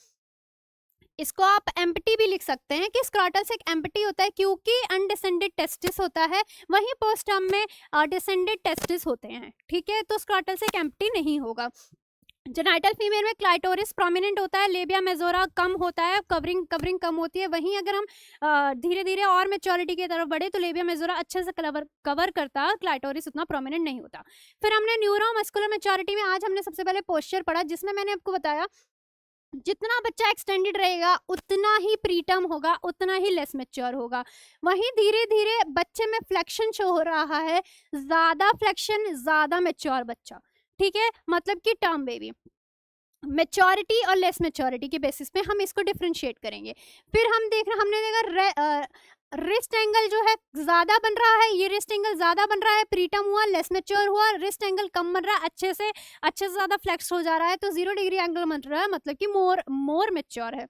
इसको आप एम्प्टी भी लिख सकते हैं कि स्क्रॉटल सैक एम्प्टी होता है क्योंकि अनडिसेंडेड टेस्टिस होता है, वहीं पोस्टर्म में डिसेंडेड टेस्टिस होते हैं। ठीक है, तो स्क्रॉटल सैक एम्प्टी नहीं होगा। जेनाइटल फीमेल में क्लाइटोरिस प्रोमिनेंट होता है, लेबिया मेजोरा कम होता है, कवरिंग कम होती है। वहीं अगर हम धीरे धीरे और मैच्योरिटी की तरफ बढ़े तो लेबिया मेजोरा अच्छे से कवर करता है, क्लाइटोरिस उतना प्रोमिनेंट नहीं होता। फिर हमने न्यूरोमस्कुलर मैच्योरिटी में आज हमने सबसे पहले पोस्चर पढ़ा, जिसमें मैंने आपको बताया जितना बच्चा एक्सटेंडेड रहेगा उतना ही प्रीटर्म होगा, उतना ही लेस मैच्योर होगा। वहीं धीरे धीरे बच्चे में फ्लेक्शन शो हो रहा है, ज्यादा फ्लेक्शन ज्यादा मैच्योर बच्चा। ठीक है, मतलब कि टर्म बेबी। मेच्योरिटी और लेस मेच्योरिटी के बेसिस पे हम इसको डिफ्रेंशिएट करेंगे। फिर हम हमने देखा रिस्ट एंगल जो है ज्यादा बन रहा है, ये रिस्ट एंगल ज्यादा बन रहा है, प्रीटम हुआ, लेस मेच्योर हुआ, रिस्ट एंगल कम बन रहा है, अच्छे से ज्यादा फ्लेक्स हो जा रहा है, तो 0 डिग्री एंगल बन रहा है, मतलब कि मोर मेच्योर है।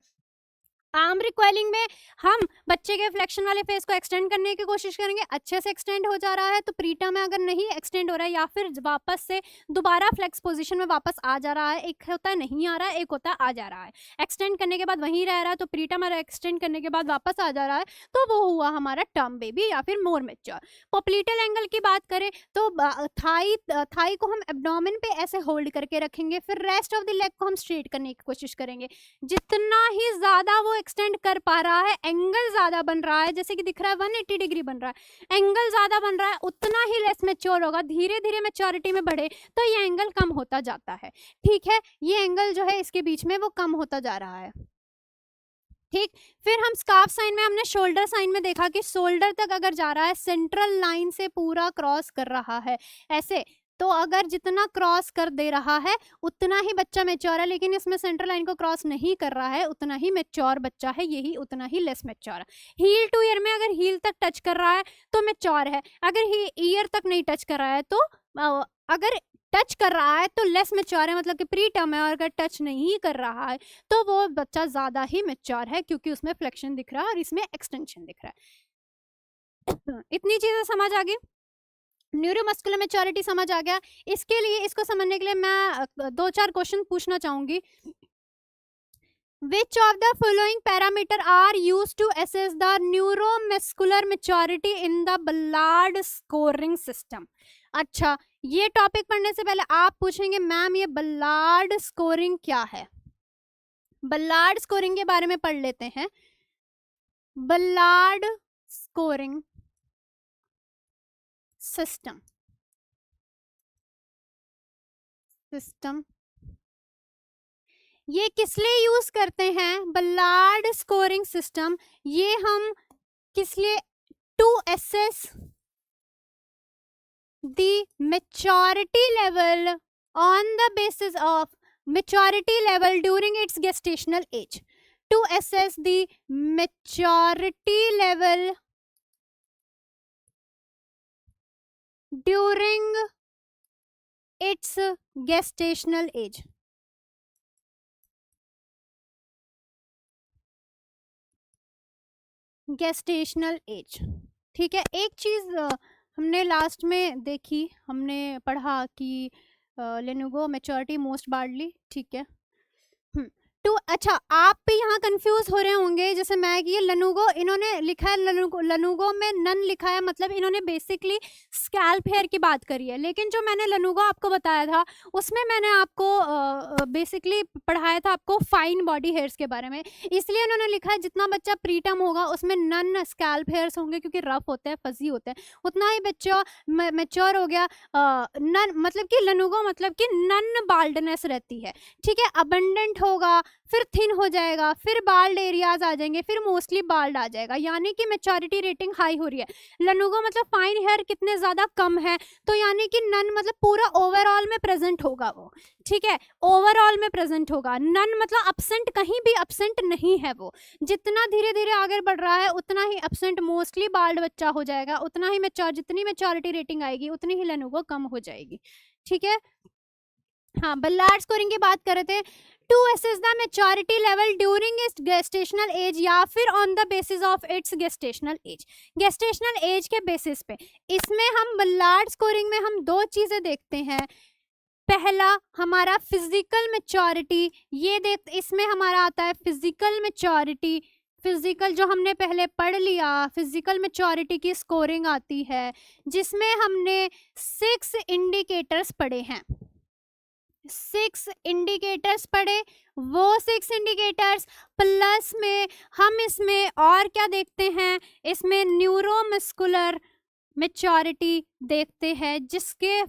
आर्म रिकॉइलिंग में हम बच्चे के फ्लेक्शन वाले फेस को एक्सटेंड करने की कोशिश करेंगे, अच्छे से एक्सटेंड हो जा रहा है तो प्रीटम में, अगर नहीं एक्सटेंड हो रहा है या फिर वापस से दोबारा फ्लेक्स पोजीशन में वापस आ जा रहा है, एक होता है नहीं आ रहा है, एक होता है आ जा रहा है, एक्सटेंड करने के बाद वहीं रह रहा है तो प्रीटम, और एक्सटेंड करने के बाद वापस आ जा रहा है तो वो हुआ हमारा टर्म बेबी या फिर मोर मेच्योर। पोप्लीटल एंगल की बात करें तो थाई को हम एब्डोमेन पे ऐसे होल्ड करके रखेंगे, फिर रेस्ट ऑफ द लेग को हम स्ट्रेट करने की कोशिश करेंगे। जितना ही ज्यादा वो एक्सटेंड कर पा रहा है, एंगल ज्यादा बन रहा है, जैसे कि दिख रहा है 180 डिग्री बन रहा है, एंगल ज्यादा बन रहा है, उतना ही लेस मेच्योर होगा। धीरे धीरे मेच्योरिटी में बढ़े तो ये एंगल कम होता जाता है। ठीक है, ये एंगल जो है इसके बीच में वो कम होता जा रहा है। ठीक, फिर हम स्कार्फ साइन में, हमने शोल्डर साइन में देखा कि शोल्डर तक अगर जा रहा है, सेंट्रल लाइन से पूरा क्रॉस कर रहा है ऐसे, तो अगर जितना क्रॉस कर दे रहा है उतना ही बच्चा मेच्योर है, लेकिन इसमें सेंट्रल लाइन को क्रॉस नहीं कर रहा है, उतना ही मेच्योर बच्चा है, यही उतना ही लेस मेच्योर है। हील टू ईयर में अगर हील तक टच कर रहा है तो मेच्योर है, अगर ईयर तक नहीं टच कर रहा है तो अगर टच कर रहा है तो लेस मेच्योर है, मतलब कि प्री टर्म है, और अगर टच नहीं कर रहा है तो वो बच्चा ज्यादा ही मेच्योर है, क्योंकि उसमें फ्लेक्शन दिख रहा है और इसमें एक्सटेंशन दिख रहा है। इतनी चीजें समझ आ गई, न्यूरोमस्कुलर मेच्योरिटी समझ आ गया। इसके लिए, इसको समझने के लिए मैं 2-4 क्वेश्चन पूछना चाहूंगी। Which of the following parameter are used to assess the neuromuscular maturity in the Ballard scoring system? अच्छा, ये टॉपिक पढ़ने से पहले आप पूछेंगे मैम ये बल्लार्ड स्कोरिंग क्या है। बल्लार्ड स्कोरिंग के बारे में पढ़ लेते हैं। बल्लार्ड स्कोरिंग सिस्टम ये किस लिए यूज करते हैं? बल्लार्ड स्कोरिंग सिस्टम ये हम किस लिए, to assess the maturity level on the basis of maturity level during its gestational age, to assess the maturity level during its gestational age. Gestational age, ठीक है। एक चीज हमने लास्ट में देखी, हमने पढ़ा कि लेनुगो मेच्योरिटी मोस्ट बार्डली, ठीक है। तो अच्छा, आप भी यहाँ कंफ्यूज हो रहे होंगे जैसे मैं कि ये लनुगो इन्होंने लिखा है, लनुगो में नन लिखा है, मतलब इन्होंने बेसिकली स्कैल्प हेयर की बात करी है, लेकिन जो मैंने लनुगो आपको बताया था उसमें मैंने आपको बेसिकली पढ़ाया था आपको फाइन बॉडी हेयर्स के बारे में, इसलिए उन्होंने लिखा है जितना बच्चा प्रीटम होगा उसमें नन स्कैल्प हेयर्स होंगे, क्योंकि रफ होते हैं, फजी होते हैं, उतना ही बच्चा मेच्योर हो गया। नन मतलब कि लनुगो मतलब कि नन बाल्डनेस रहती है, ठीक है, अबंडेंट होगा, फिर थिन हो जाएगा, फिर बाल्ड एरियाज आ जाएंगे, फिर मोस्टली बाल्ड आ जाएगा, यानी कि मेच्योरिटी रेटिंग हाई हो रही है। लनुगो मतलब फाइन हेयर कितने ज्यादा कम है, तो यानी कि नन मतलब पूरा ओवरऑल में प्रेजेंट होगा वो, ठीक है, ओवरऑल में प्रेजेंट होगा। नन मतलब अब्सेंट, कहीं भी अब्सेंट नहीं है वो। जितना धीरे धीरे आगे बढ़ रहा है उतना ही अब्सेंट मोस्टली बाल्ड बच्चा हो जाएगा, उतना ही जितनी मेच्योरिटी रेटिंग आएगी उतनी ही लनुगो कम हो जाएगी, ठीक है। हाँ, बल्लार्ड स्कोरिंग की बात कर रहे थे, to assess the maturity level during its gestational age या फिर on the basis of its gestational age, gestational age के बेसिस पे। इसमें हम बल्लार्ड स्कोरिंग में हम 2 चीजें देखते हैं। पहला हमारा फिजिकल मेच्योरिटी, ये इसमें हमारा आता है फिजिकल मेच्योरिटी, फिजिकल जो हमने पहले पढ़ लिया, फिजिकल मेच्योरिटी की स्कोरिंग आती है जिसमें हमने 6 इंडिकेटर्स पढ़े हैं, 6 इंडिकेटर्स पढ़े। वो 6 इंडिकेटर्स प्लस में हम इसमें और क्या देखते हैं, इसमें न्यूरोमस्कुलर मेच्योरिटी देखते हैं, जिसके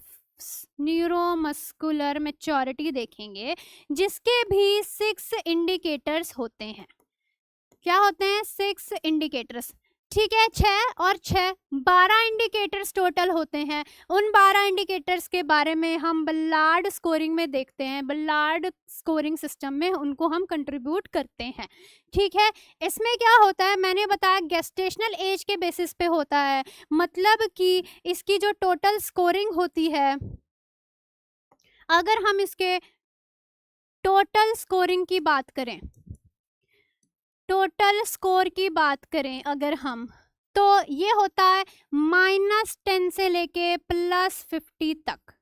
न्यूरोमस्कुलर मेच्योरिटी देखेंगे जिसके भी 6 इंडिकेटर्स होते हैं। क्या होते हैं? 6 इंडिकेटर्स, ठीक है, 6 और 6 12 इंडिकेटर्स टोटल होते हैं। उन 12 इंडिकेटर्स के बारे में हम बल्लार्ड स्कोरिंग में देखते हैं, बल्लार्ड स्कोरिंग सिस्टम में उनको हम कंट्रीब्यूट करते हैं। ठीक है, इसमें क्या होता है, मैंने बताया गेस्टेशनल एज के बेसिस पे होता है, मतलब कि इसकी जो टोटल स्कोरिंग होती है, अगर हम इसके टोटल स्कोरिंग की बात करें, टोटल स्कोर की बात करें अगर हम, तो ये होता है -10 से लेके +50 तक।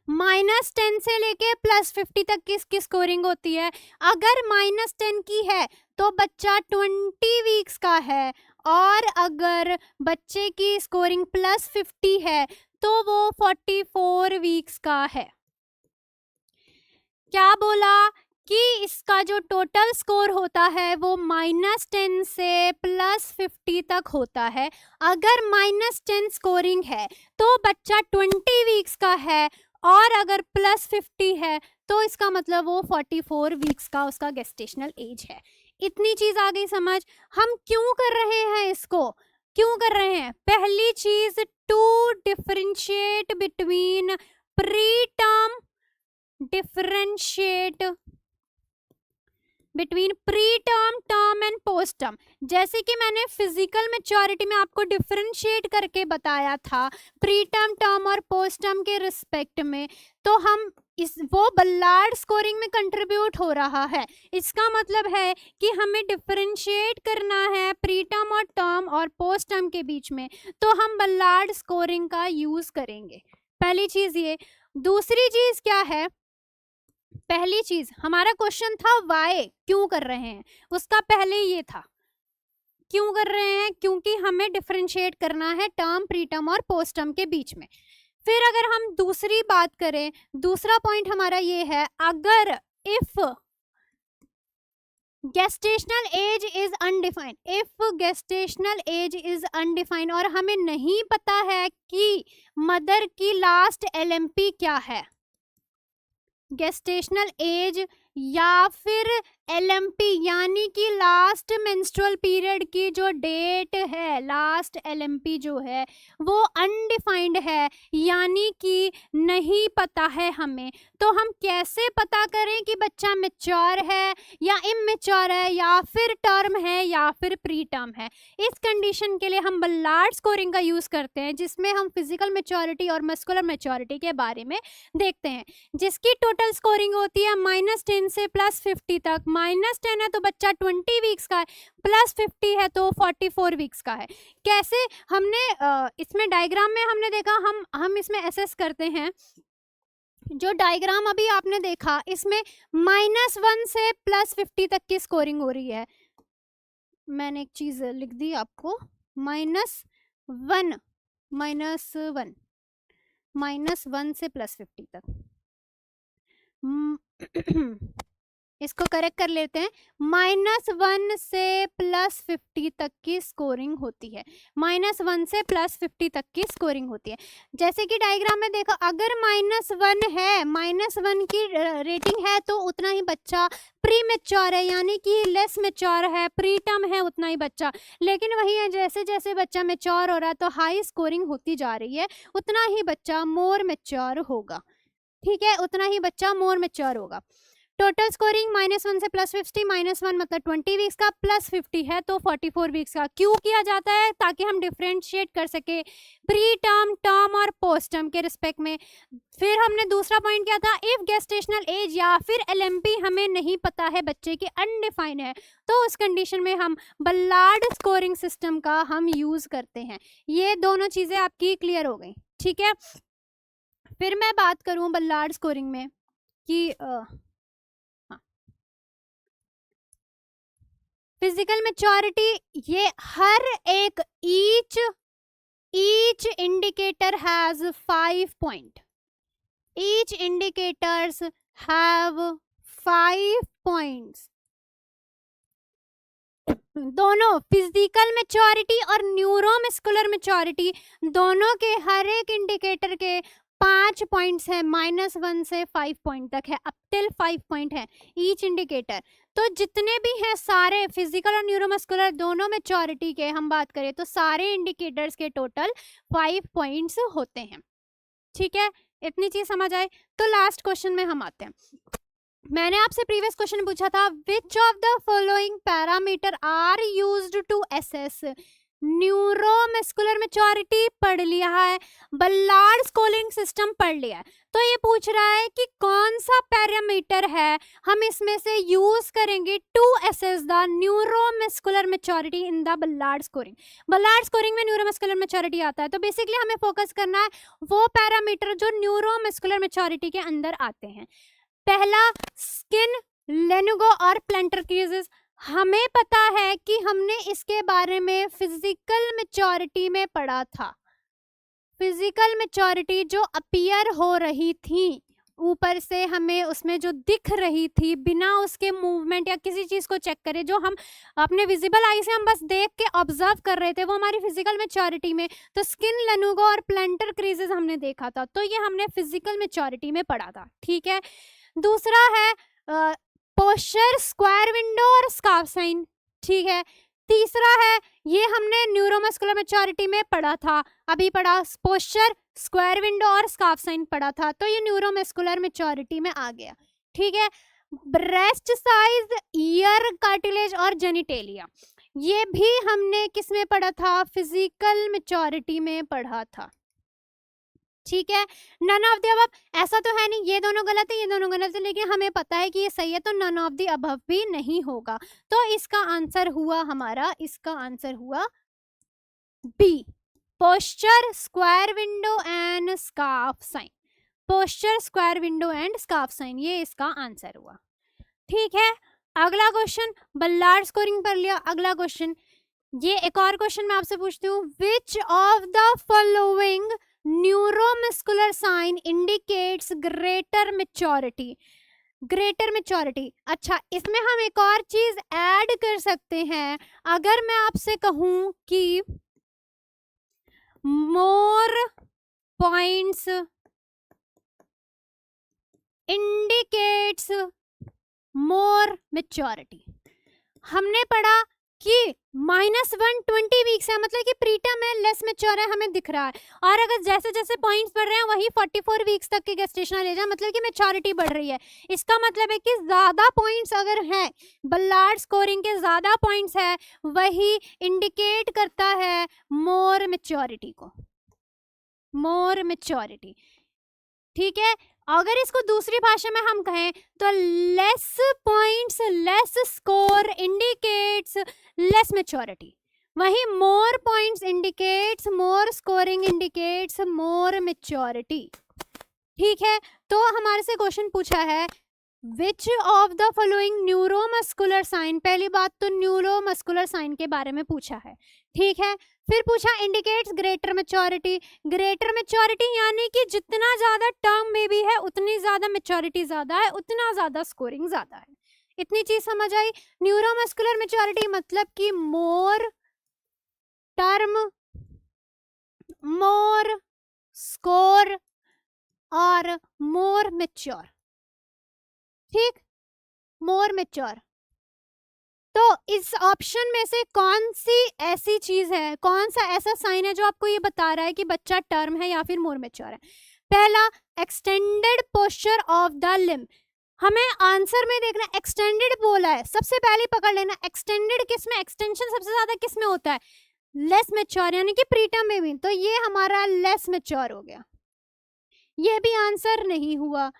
-10 से लेके +50 तक किसकी स्कोरिंग होती है? अगर -10 की है तो बच्चा 20 वीक्स का है, और अगर बच्चे की स्कोरिंग +50 है तो वो 44 वीक्स का है। क्या बोला कि इसका जो टोटल स्कोर होता है वो -10 से +50 तक होता है। अगर -10 स्कोरिंग है तो बच्चा 20 वीक्स का है, और अगर +50 है तो इसका मतलब वो 44 वीक्स का उसका गेस्टेशनल एज है। इतनी चीज आ गई समझ। हम क्यों कर रहे हैं इसको, क्यों कर रहे हैं? पहली चीज, to differentiate between preterm, differentiate between preterm, term and post term. जैसे कि मैंने फिजिकल मैच्योरिटी में आपको डिफरेंशिएट करके बताया था प्री टर्म, टर्म और पोस्ट टर्म के रिस्पेक्ट में, तो हम वो बल्लार्ड स्कोरिंग में कंट्रीब्यूट हो रहा है। इसका मतलब है कि हमें डिफरेंशिएट करना है प्री टर्म और टर्म और पोस्ट टर्म के बीच में, तो हम बल्लार्ड स्कोरिंग का यूज करेंगे। पहली चीज ये। दूसरी चीज क्या है? पहली चीज हमारा क्वेश्चन था वाई, क्यों कर रहे हैं, उसका पहले ये था क्यों कर रहे हैं, क्योंकि हमें डिफरेंशिएट करना है टर्म, प्री टर्म और पोस्ट टर्म के बीच में। फिर अगर हम दूसरी बात करें, दूसरा पॉइंट हमारा ये है, अगर if gestational age is undefined, if gestational age is undefined और हमें नहीं पता है कि मदर की लास्ट LMP क्या है, गेस्टेशनल एज या फिर LMP यानी कि लास्ट मेंस्ट्रुअल पीरियड की जो डेट है, लास्ट LMP जो है वो अनडिफाइंड है, यानी कि नहीं पता है हमें, तो हम कैसे पता करें कि बच्चा मैच्योर है या इमैच्योर है या फिर टर्म है या फिर प्री टर्म है? इस कंडीशन के लिए हम बल्लार्ड स्कोरिंग का यूज करते हैं, जिसमें हम फिजिकल मैच्योरिटी और मस्कुलर मैच्योरिटी के बारे में देखते हैं, जिसकी टोटल स्कोरिंग होती है -10 से +50 तक। -10 है तो बच्चा 20 वीक्स का है, +50 है तो 44 वीक्स का है। कैसे? हमने इसमें डायग्राम में हमने देखा, हम इसमें एसेस करते हैं। जो डायग्राम अभी आपने देखा, इसमें -1 से +50 तक की स्कोरिंग हो रही है। मैंने एक चीज लिख दी आपको, -1 से +50 तक। इसको करेक्ट कर लेते हैं। -1 से +50 तक की स्कोरिंग होती है, -1 से +50 तक की स्कोरिंग होती है। जैसे कि डायग्राम में देखो, अगर -1 है, -1 की रेटिंग है तो उतना ही बच्चा प्री मैच्योर है, यानी कि लेस मैच्योर है, प्री टर्म है उतना ही बच्चा। लेकिन वही है, जैसे जैसे बच्चा मैच्योर हो रहा है तो हाई स्कोरिंग होती जा रही है, उतना ही बच्चा मोर मैच्योर होगा। ठीक है, उतना ही बच्चा मोर मैच्योर होगा। टोटल स्कोरिंग -1 से +50, -1 मतलब 20 वीक्स का, +50 है तो 44 वीक्स का। क्यों किया जाता है? ताकि हम डिफरेंशिएट कर सके प्री टर्म, टर्म और पोस्ट टर्म के रिस्पेक्ट में। फिर हमने दूसरा पॉइंट क्या था, इफ गेस्टेशनल एज या फिर LMP हमें नहीं पता है, बच्चे की अनडिफाइंड है, तो उस कंडीशन में हम बल्लार्ड स्कोरिंग सिस्टम का हम यूज करते हैं। ये दोनों चीजें आपकी क्लियर हो गई। ठीक है, फिर मैं बात करूं बल्लार्ड स्कोरिंग में कि फिजिकल मैच्योरिटी, ये हर एक each indicator has 5 point, each indicators have 5 points. दोनों फिजिकल मैच्योरिटी और न्यूरोमस्कुलर मैच्योरिटी, दोनों के हर एक इंडिकेटर के 5 पॉइंट्स है, -1 से 5 पॉइंट तक है, अप टिल 5 पॉइंट है ईच इंडिकेटर। तो जितने भी हैं सारे फिजिकल और न्यूरोमस्कुलर दोनों मैच्योरिटी के हम बात करें तो सारे इंडिकेटर्स के टोटल 5 पॉइंट्स होते हैं। ठीक है, इतनी चीज समझ आए। तो लास्ट क्वेश्चन में हम आते हैं। मैंने आपसे प्रीवियस क्वेश्चन पूछा था which of the following parameter are used to assess neuromuscular maturity, पढ़ लिया है। बल्लार्ड स्कोरिंग सिस्टम पढ़ लिया है। तो ये पूछ रहा है कि कौन सा पैरामीटर है हम इसमें से यूज करेंगे to assess the neuromuscular maturity in the Ballard scoring. Ballard scoring में न्यूरोमस्कुलर मैच्योरिटी आता है। तो बेसिकली हमें फोकस करना है वो पैरामीटर जो न्यूरोमस्कुलर मैच्योरिटी के अंदर आते हैं। पहला स्किन, लेनुगो और प्लेंटर क्रीजेस। हमें पता है कि हमने इसके बारे में फिजिकल मैच्योरिटी में पढ़ा था। फिजिकल मैच्योरिटी जो अपीयर हो रही थी ऊपर से, हमें उसमें जो दिख रही थी बिना उसके मूवमेंट या किसी चीज को चेक करे, जो हम अपने विजिबल आई से हम बस देख के ऑब्जर्व कर रहे थे, वो हमारी फिजिकल मैच्योरिटी में। तो स्किन, लेनुगो और प्लेंटर क्रीजेस हमने देखा था। तो ये हमने फिजिकल मैच्योरिटी में पढ़ा था। ठीक है, दूसरा है पोस्चर, स्क्वायर विंडो और स्कार्फ साइन। ठीक है, तीसरा है ये हमने न्यूरोमस्कुलर मैच्योरिटी में पढ़ा था, अभी पढ़ा, पोस्चर, स्क्वायर विंडो और स्कार्फ साइन पढ़ा था। तो ये न्यूरोमस्कुलर मैच्योरिटी में आ गया। ठीक है, ब्रेस्ट साइज, ईयर कार्टिलेज और जेनिटेलिया, ये भी हमने किस में पढ़ा था? फिजिकल मैच्योरिटी में पढ़ा था। ठीक है, नन ऑफ द अबव, ऐसा तो है नहीं ये दोनों गलत है ये दोनों गलत है, लेकिन हमें पता है कि ये सही है, तो नन ऑफ द अबव भी नहीं होगा। तो इसका आंसर हुआ हमारा, इसका आंसर हुआ B, posture, square window and scarf sign. Posture, square window and scarf sign, ये इसका आंसर हुआ। ठीक है, अगला क्वेश्चन, बल्लार्ड स्कोरिंग पर लिया। अगला क्वेश्चन, ये एक और क्वेश्चन मैं आपसे पूछती हूँ, which of the following neuromuscular sign indicates greater maturity? Greater maturity, अच्छा इसमें हम एक और चीज ऐड कर सकते हैं। अगर मैं आपसे कहूं कि मोर पॉइंट्स इंडिकेट्स मोर मैच्योरिटी, हमने पढ़ा कि -120 वीक्स है, मतलब कि प्रीटर्म है, लेस मैच्योर है, हमें दिख रहा है। और अगर जैसे जैसे पॉइंट्स बढ़ रहे हैं वही 44 वीक्स तक के गेस्टेशनल एज है, मतलब कि मैच्योरिटी बढ़ रही है। इसका मतलब है कि ज्यादा पॉइंट्स अगर हैं, बल्लार्ड स्कोरिंग के ज्यादा पॉइंट्स है, वही इंडिकेट करता है मोर मैच्योरिटी को, मोर मैच्योरिटी। ठीक है, अगर इसको दूसरी भाषा में हम कहें तो less points, less score indicates less maturity, वही more points indicates, more scoring indicates more maturity. ठीक है, तो हमारे से क्वेश्चन पूछा है which of the following neuromuscular sign, पहली बात तो न्यूरोमस्कुलर साइन के बारे में पूछा है। ठीक है, फिर पूछा indicates greater maturity. Greater maturity यानी कि जितना ज्यादा टर्म में भी है उतनी ज्यादा मैच्योरिटी ज्यादा है, उतना ज्यादा स्कोरिंग ज्यादा है। इतनी चीज समझ आई। न्यूरोमस्कुलर मैच्योरिटी मतलब कि मोर टर्म, मोर स्कोर और मोर मैच्योर। ठीक, मोर मैच्योर। तो इस ऑप्शन में से कौन सी ऐसी चीज है, कौन सा ऐसा साइन है जो आपको ये बता रहा है कि बच्चा टर्म है या फिर मोर मैच्योर है? पहला, extended posture of the limb. हमें आंसर में देखना, एक्सटेंडेड बोला है, सबसे पहले पकड़ लेना एक्सटेंडेड किस में, एक्सटेंशन सबसे ज्यादा किस में होता है? लेस मैच्योर, यानी कि प्रीटर्म में भी। तो ये हमारा लेस मैच्योर हो गया, ये भी आंसर नहीं हुआ।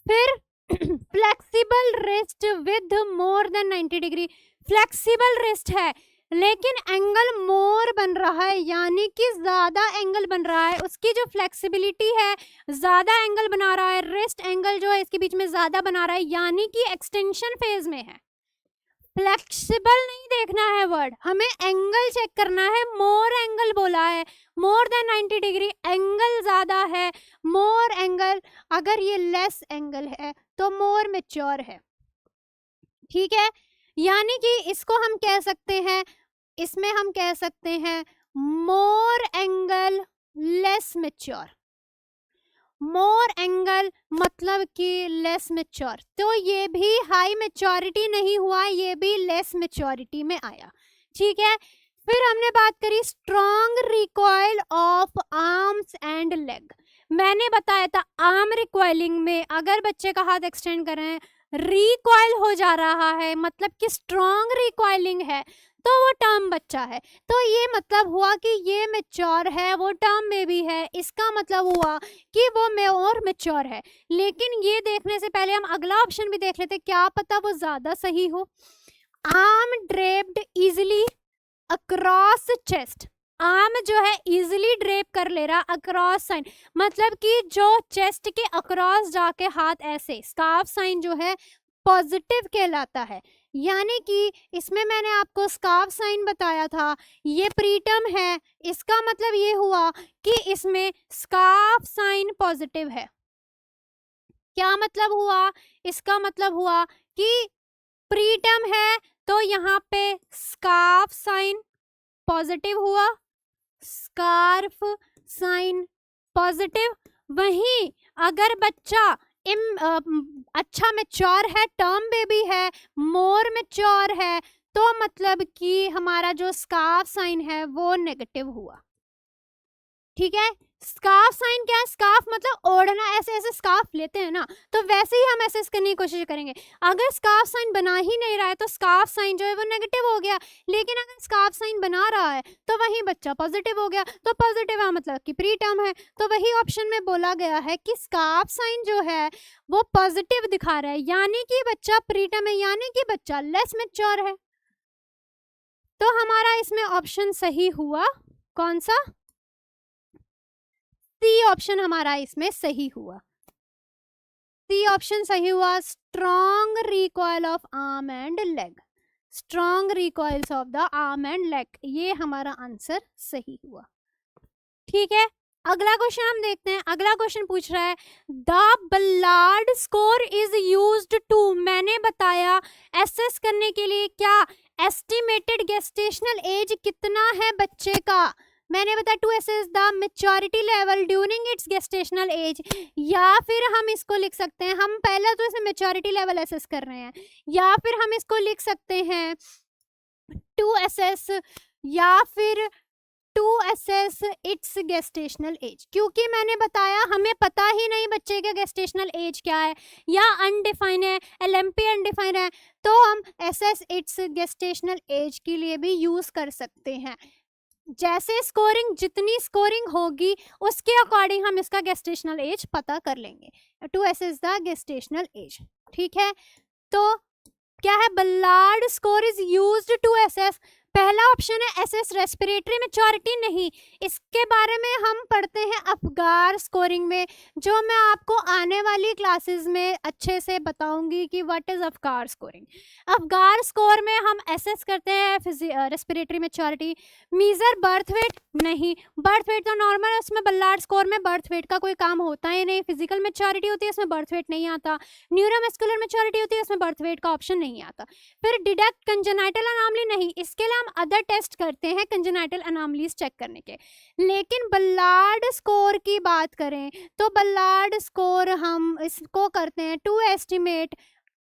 फिर flexible wrist with more than 90 degree, flexible wrist है लेकिन एंगल मोर बन रहा है, यानी कि ज्यादा एंगल बन रहा है, उसकी जो फ्लेक्सिबिलिटी है ज्यादा एंगल बना रहा है, रिस्ट एंगल जो है इसके बीच में ज्यादा बना रहा है, यानी कि एक्सटेंशन फेज में है। फ्लेक्सिबल नहीं देखना है वर्ड, हमें एंगल चेक करना है। मोर एंगल बोला है, मोर देन 90 डिग्री, एंगल ज्यादा है, मोर एंगल। अगर ये लेस एंगल है तो मोर मैच्योर है। ठीक है, यानी कि इसको हम कह सकते हैं, इसमें हम कह सकते हैं more angle less mature, more angle मतलब कि लेस मेच्योर, तो ये भी हाई मेच्योरिटी नहीं हुआ, ये भी लेस मेच्योरिटी में आया। ठीक है, फिर हमने बात करी strong recoil of arms and leg. मैंने बताया था आर्म रिकॉइलिंग में अगर बच्चे का हाथ एक्सटेंड कर रहे हैं, रिकॉइल हो जा रहा है, मतलब कि स्ट्रॉन्ग रिकॉइलिंग है, तो वो टर्म बच्चा है। तो ये मतलब हुआ कि ये मेच्योर है, वो टर्म में भी है, इसका मतलब हुआ कि वो और मेच्योर है। लेकिन ये देखने से पहले हम अगला ऑप्शन भी देख लेते, क्या पता वो ज्यादा सही हो। Arm draped easily across chest, arm जो है इजिली ड्रेप कर ले रहा अक्रॉस साइन, मतलब कि जो चेस्ट के अक्रॉस जाके हाथ ऐसे, स्कार्फ साइन जो है पॉजिटिव कहलाता है। यानी कि इसमें मैंने आपको स्कार्फ साइन बताया था, ये प्रीटर्म है, इसका मतलब ये हुआ कि इसमें स्कार्फ साइन पॉजिटिव है। क्या मतलब हुआ? इसका मतलब हुआ कि प्रीटर्म है तो यहाँ पे स्कार्फ साइन पॉजिटिव हुआ, स्कार्फ साइन पॉजिटिव। वहीं अगर बच्चा अच्छा मेच्योर है, टर्म बेबी है, मोर मेच्योर है, तो मतलब कि हमारा जो स्कार्फ साइन है वो नेगेटिव हुआ। ठीक है, स्कार्फ साइन क्या है? स्कार्फ मतलब ओढ़ना, ऐसे ऐसे स्कार्फ लेते हैं ना, तो वैसे ही हम ऐसे करने की कोशिश करेंगे। अगर स्कार्फ साइन बना ही नहीं रहा है तो स्कार्फ साइन जो है वो नेगेटिव हो गया, लेकिन अगर स्कार्फ साइन बना रहा है तो वही बच्चा पॉजिटिव हो गया, तो पॉजिटिव है मतलब कि प्री टर्म है। तो वही ऑप्शन में बोला गया है कि स्कार्फ साइन जो है वो पॉजिटिव दिखा रहा है, यानी कि बच्चा प्री टर्म है, यानी कि बच्चा लेस मेच्योर है। तो हमारा इसमें ऑप्शन सही हुआ कौन सा? सी ऑप्शन हमारा इसमें सही हुआ। सी ऑप्शन सही हुआ, strong recoil of arm and leg, strong recoils of the arm and leg, ये हमारा आंसर सही हुआ। ठीक है, अगला क्वेश्चन हम देखते हैं। अगला क्वेश्चन पूछ रहा है the Ballard score is used to, मैंने बताया एसेस करने के लिए क्या, एस्टिमेटेड गेस्टेशनल एज कितना है बच्चे का, मैंने बताया to assess the maturity level during its gestational age, या फिर हम इसको लिख सकते हैं, हम पहले तो इसे मैच्योरिटी लेवल असेस कर रहे हैं, या फिर हम इसको लिख सकते हैं टू असेस, या फिर to assess its gestational age, क्योंकि मैंने बताया हमें पता ही नहीं बच्चे का गेस्टेशनल एज क्या है, या अनडिफाइन है, एलएमपी अनडिफाइन है, तो हम असेस इट्स गेस्टेशनल एज के लिए भी यूज कर सकते हैं। जैसे स्कोरिंग, जितनी स्कोरिंग होगी उसके अकॉर्डिंग हम इसका गेस्टेशनल एज पता कर लेंगे, to assess the gestational age. ठीक है, तो क्या है, Ballard score is used to assess, पहला ऑप्शन है एसेस रेस्पिरेटरी मैच्योरिटी, नहीं, इसके बारे में हम पढ़ते हैं अफगार स्कोरिंग में, जो मैं आपको आने वाली क्लासेस में अच्छे से बताऊंगी कि what is Apgar scoring. Apgar score में हम एसेस करते हैं respiratory maturity, measure birth weight, नहीं, बर्थ वेट तो नॉर्मल है, उसमें बल्लार्ड स्कोर में बर्थ वेट का कोई काम होता ही नहीं, फिजिकल मैच्योरिटी होती है उसमें बर्थ वेट नहीं आता, न्यूरोमस्कुलर मैच्योरिटी होती है उसमें बर्थ वेट का ऑप्शन नहीं आता। फिर डिडक्ट कंजेनाइटल अनॉमली, नहीं, इसके लिए हम अदर टेस्ट करते हैं कंजेनाइटल अनॉमलीज चेक करने के। लेकिन बल्लार्ड स्कोर की बात करें तो बल्लार्ड स्कोर हम इसको करते हैं to estimate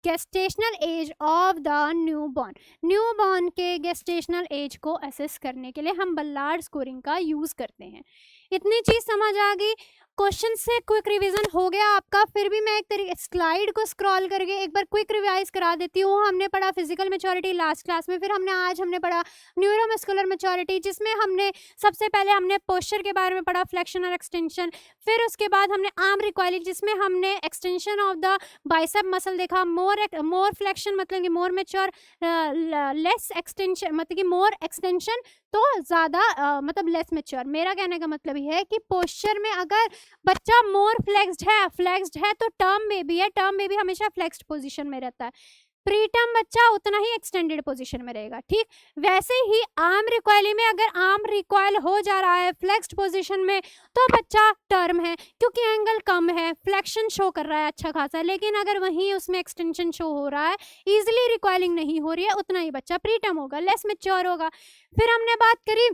gestational age of the newborn, newborn के गेस्टेशनल एज को असेस करने के लिए हम बल्लार्ड स्कोरिंग का यूज करते हैं। इतनी चीज समझ आ गई, क्वेश्चन से क्विक रिवीजन हो गया आपका। फिर भी मैं एक तरीके स्लाइड को स्क्रॉल करके एक बार क्विक रिवाइज करा देती हूँ। हमने पढ़ा फिजिकल मैच्योरिटी लास्ट क्लास में, फिर आज हमने पढ़ा न्यूरोमस्कुलर मैच्योरिटी, जिसमें हमने सबसे पहले हमने पोस्चर के बारे में पढ़ा, फ्लेक्शन और एक्सटेंशन, फिर उसके बाद हमने आर्म रिकॉइलिंग जिसमें हमने extension of the bicep muscle देखा, मोर फ्लेक्शन मतलब कि मोर मैच्योर, लेस एक्सटेंशन मतलब कि मोर एक्सटेंशन तो ज़्यादा मतलब लेस मैच्योर। मेरा कहने का मतलब ये है कि पोस्चर में अगर बच्चा मोर फ्लेक्स्ड है तो टर्म बेबी है, टर्म बेबी हमेशा फ्लेक्स्ड पोजीशन में रहता है, प्री टर्म बच्चा उतना ही एक्सटेंडेड पोजीशन में रहेगा। ठीक, वैसे ही आर्म रिकॉइलिंग में अगर आर्म रिकॉइल हो जा रहा है फ्लेक्स्ड पोजीशन में तो बच्चा टर्म है, क्योंकि एंगल कम है, फ्लेक्शन शो कर रहा है अच्छा खासा, लेकिन अगर वहीं उसमें एक्सटेंशन शो हो रहा है, इजिली रिकॉइलिंग नहीं हो रही है, उतना ही बच्चा प्री टर्म होगा, लेस मैच्योर होगा। फिर हमने बात करी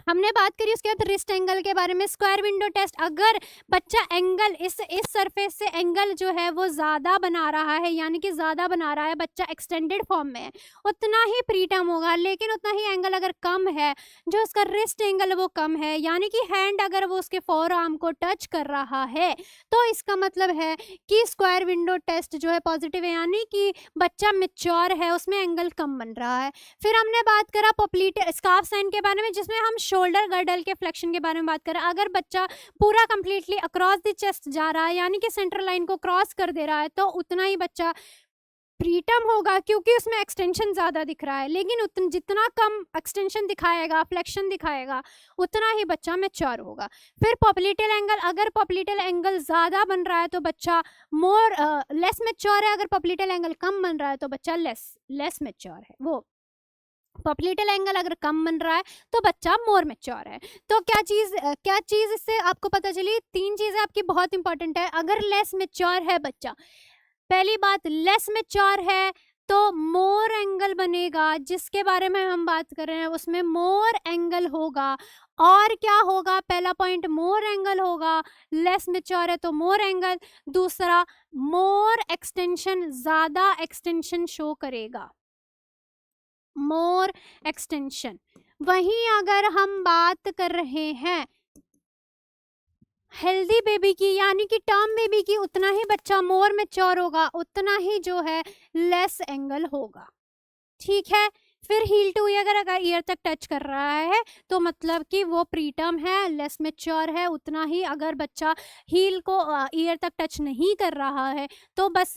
हमने बात करी उसके बाद रिस्ट एंगल के बारे में, स्क्वायर विंडो टेस्ट। अगर बच्चा एंगल इस सरफेस से एंगल जो है वो ज़्यादा बना रहा है, यानी कि ज़्यादा बना रहा है, बच्चा एक्सटेंडेड फॉर्म में है, उतना ही प्रीटर्म होगा। लेकिन उतना ही एंगल अगर कम है, जो उसका रिस्ट एंगल वो कम है, यानी कि हैंड अगर वो उसके फोर आर्म को टच कर रहा है, तो इसका मतलब है कि स्क्वायर विंडो टेस्ट जो है पॉजिटिव है, यानी कि बच्चा मेच्योर है, उसमें एंगल कम बन रहा है। फिर हमने बात करा पॉप्लीटेल स्कार्फ साइन के बारे में, जिसमें हम शोल्डर गर्डल के फ्लेक्शन के बारे में बात करें। अगर बच्चा पूरा कंप्लीटली अक्रॉस द चेस्ट जा रहा है, यानी कि सेंट्रल लाइन को क्रॉस कर दे रहा है, तो उतना ही बच्चा प्रीटर्म होगा, क्योंकि उसमें एक्सटेंशन ज़्यादा दिख रहा है। लेकिन जितना कम एक्सटेंशन दिखाएगा, फ्लेक्शन दिखाएगा, उतना ही बच्चा मैच्योर होगा। फिर पॉप्लीटेल एंगल, अगर पॉप्लीटेल एंगल ज़्यादा बन रहा है तो बच्चा लेस मैच्योर है, अगर पॉप्लीटेल एंगल कम बन रहा है तो बच्चा लेस मैच्योर है। वो पॉप्लीटेल एंगल अगर कम बन रहा है तो बच्चा मोर मैच्योर है। तो क्या चीज़ इससे आपको पता चली? 3 चीज़ें आपकी बहुत इंपॉर्टेंट है। अगर लेस मैच्योर है बच्चा, पहली बात लेस मैच्योर है तो मोर एंगल बनेगा, जिसके बारे में हम बात कर रहे हैं उसमें मोर एंगल होगा। और क्या होगा? पहला पॉइंट मोर एंगल होगा, लेस मैच्योर है तो मोर एंगल। दूसरा, मोर एक्सटेंशन, ज़्यादा एक्सटेंशन शो करेगा, मोर एक्सटेंशन। वहीं अगर हम बात कर रहे हैं हेल्दी बेबी की, यानी कि टर्म बेबी की, उतना ही बच्चा मोर मैच्योर होगा, उतना ही जो है लेस एंगल होगा। ठीक है। फिर हील टू अगर ईयर तक टच कर रहा है तो मतलब कि वो प्रीटर्म है, लेस मैच्योर है, उतना ही। अगर बच्चा हील को ईयर तक टच नहीं कर रहा है तो बस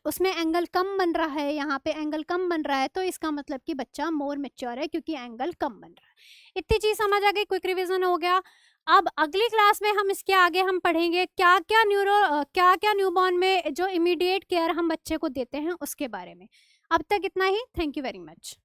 उसमें एंगल कम बन रहा है, यहाँ पे एंगल कम बन रहा है, तो इसका मतलब कि बच्चा मोर मैच्योर है, क्योंकि एंगल कम बन रहा है। इतनी चीज़ समझ आ गई, क्विक रिविजन हो गया। अब अगली क्लास में हम इसके आगे हम पढ़ेंगे क्या क्या न्यूबॉर्न में जो इमीडिएट केयर हम बच्चे को देते हैं उसके बारे में। अब तक इतना ही। Thank you very much.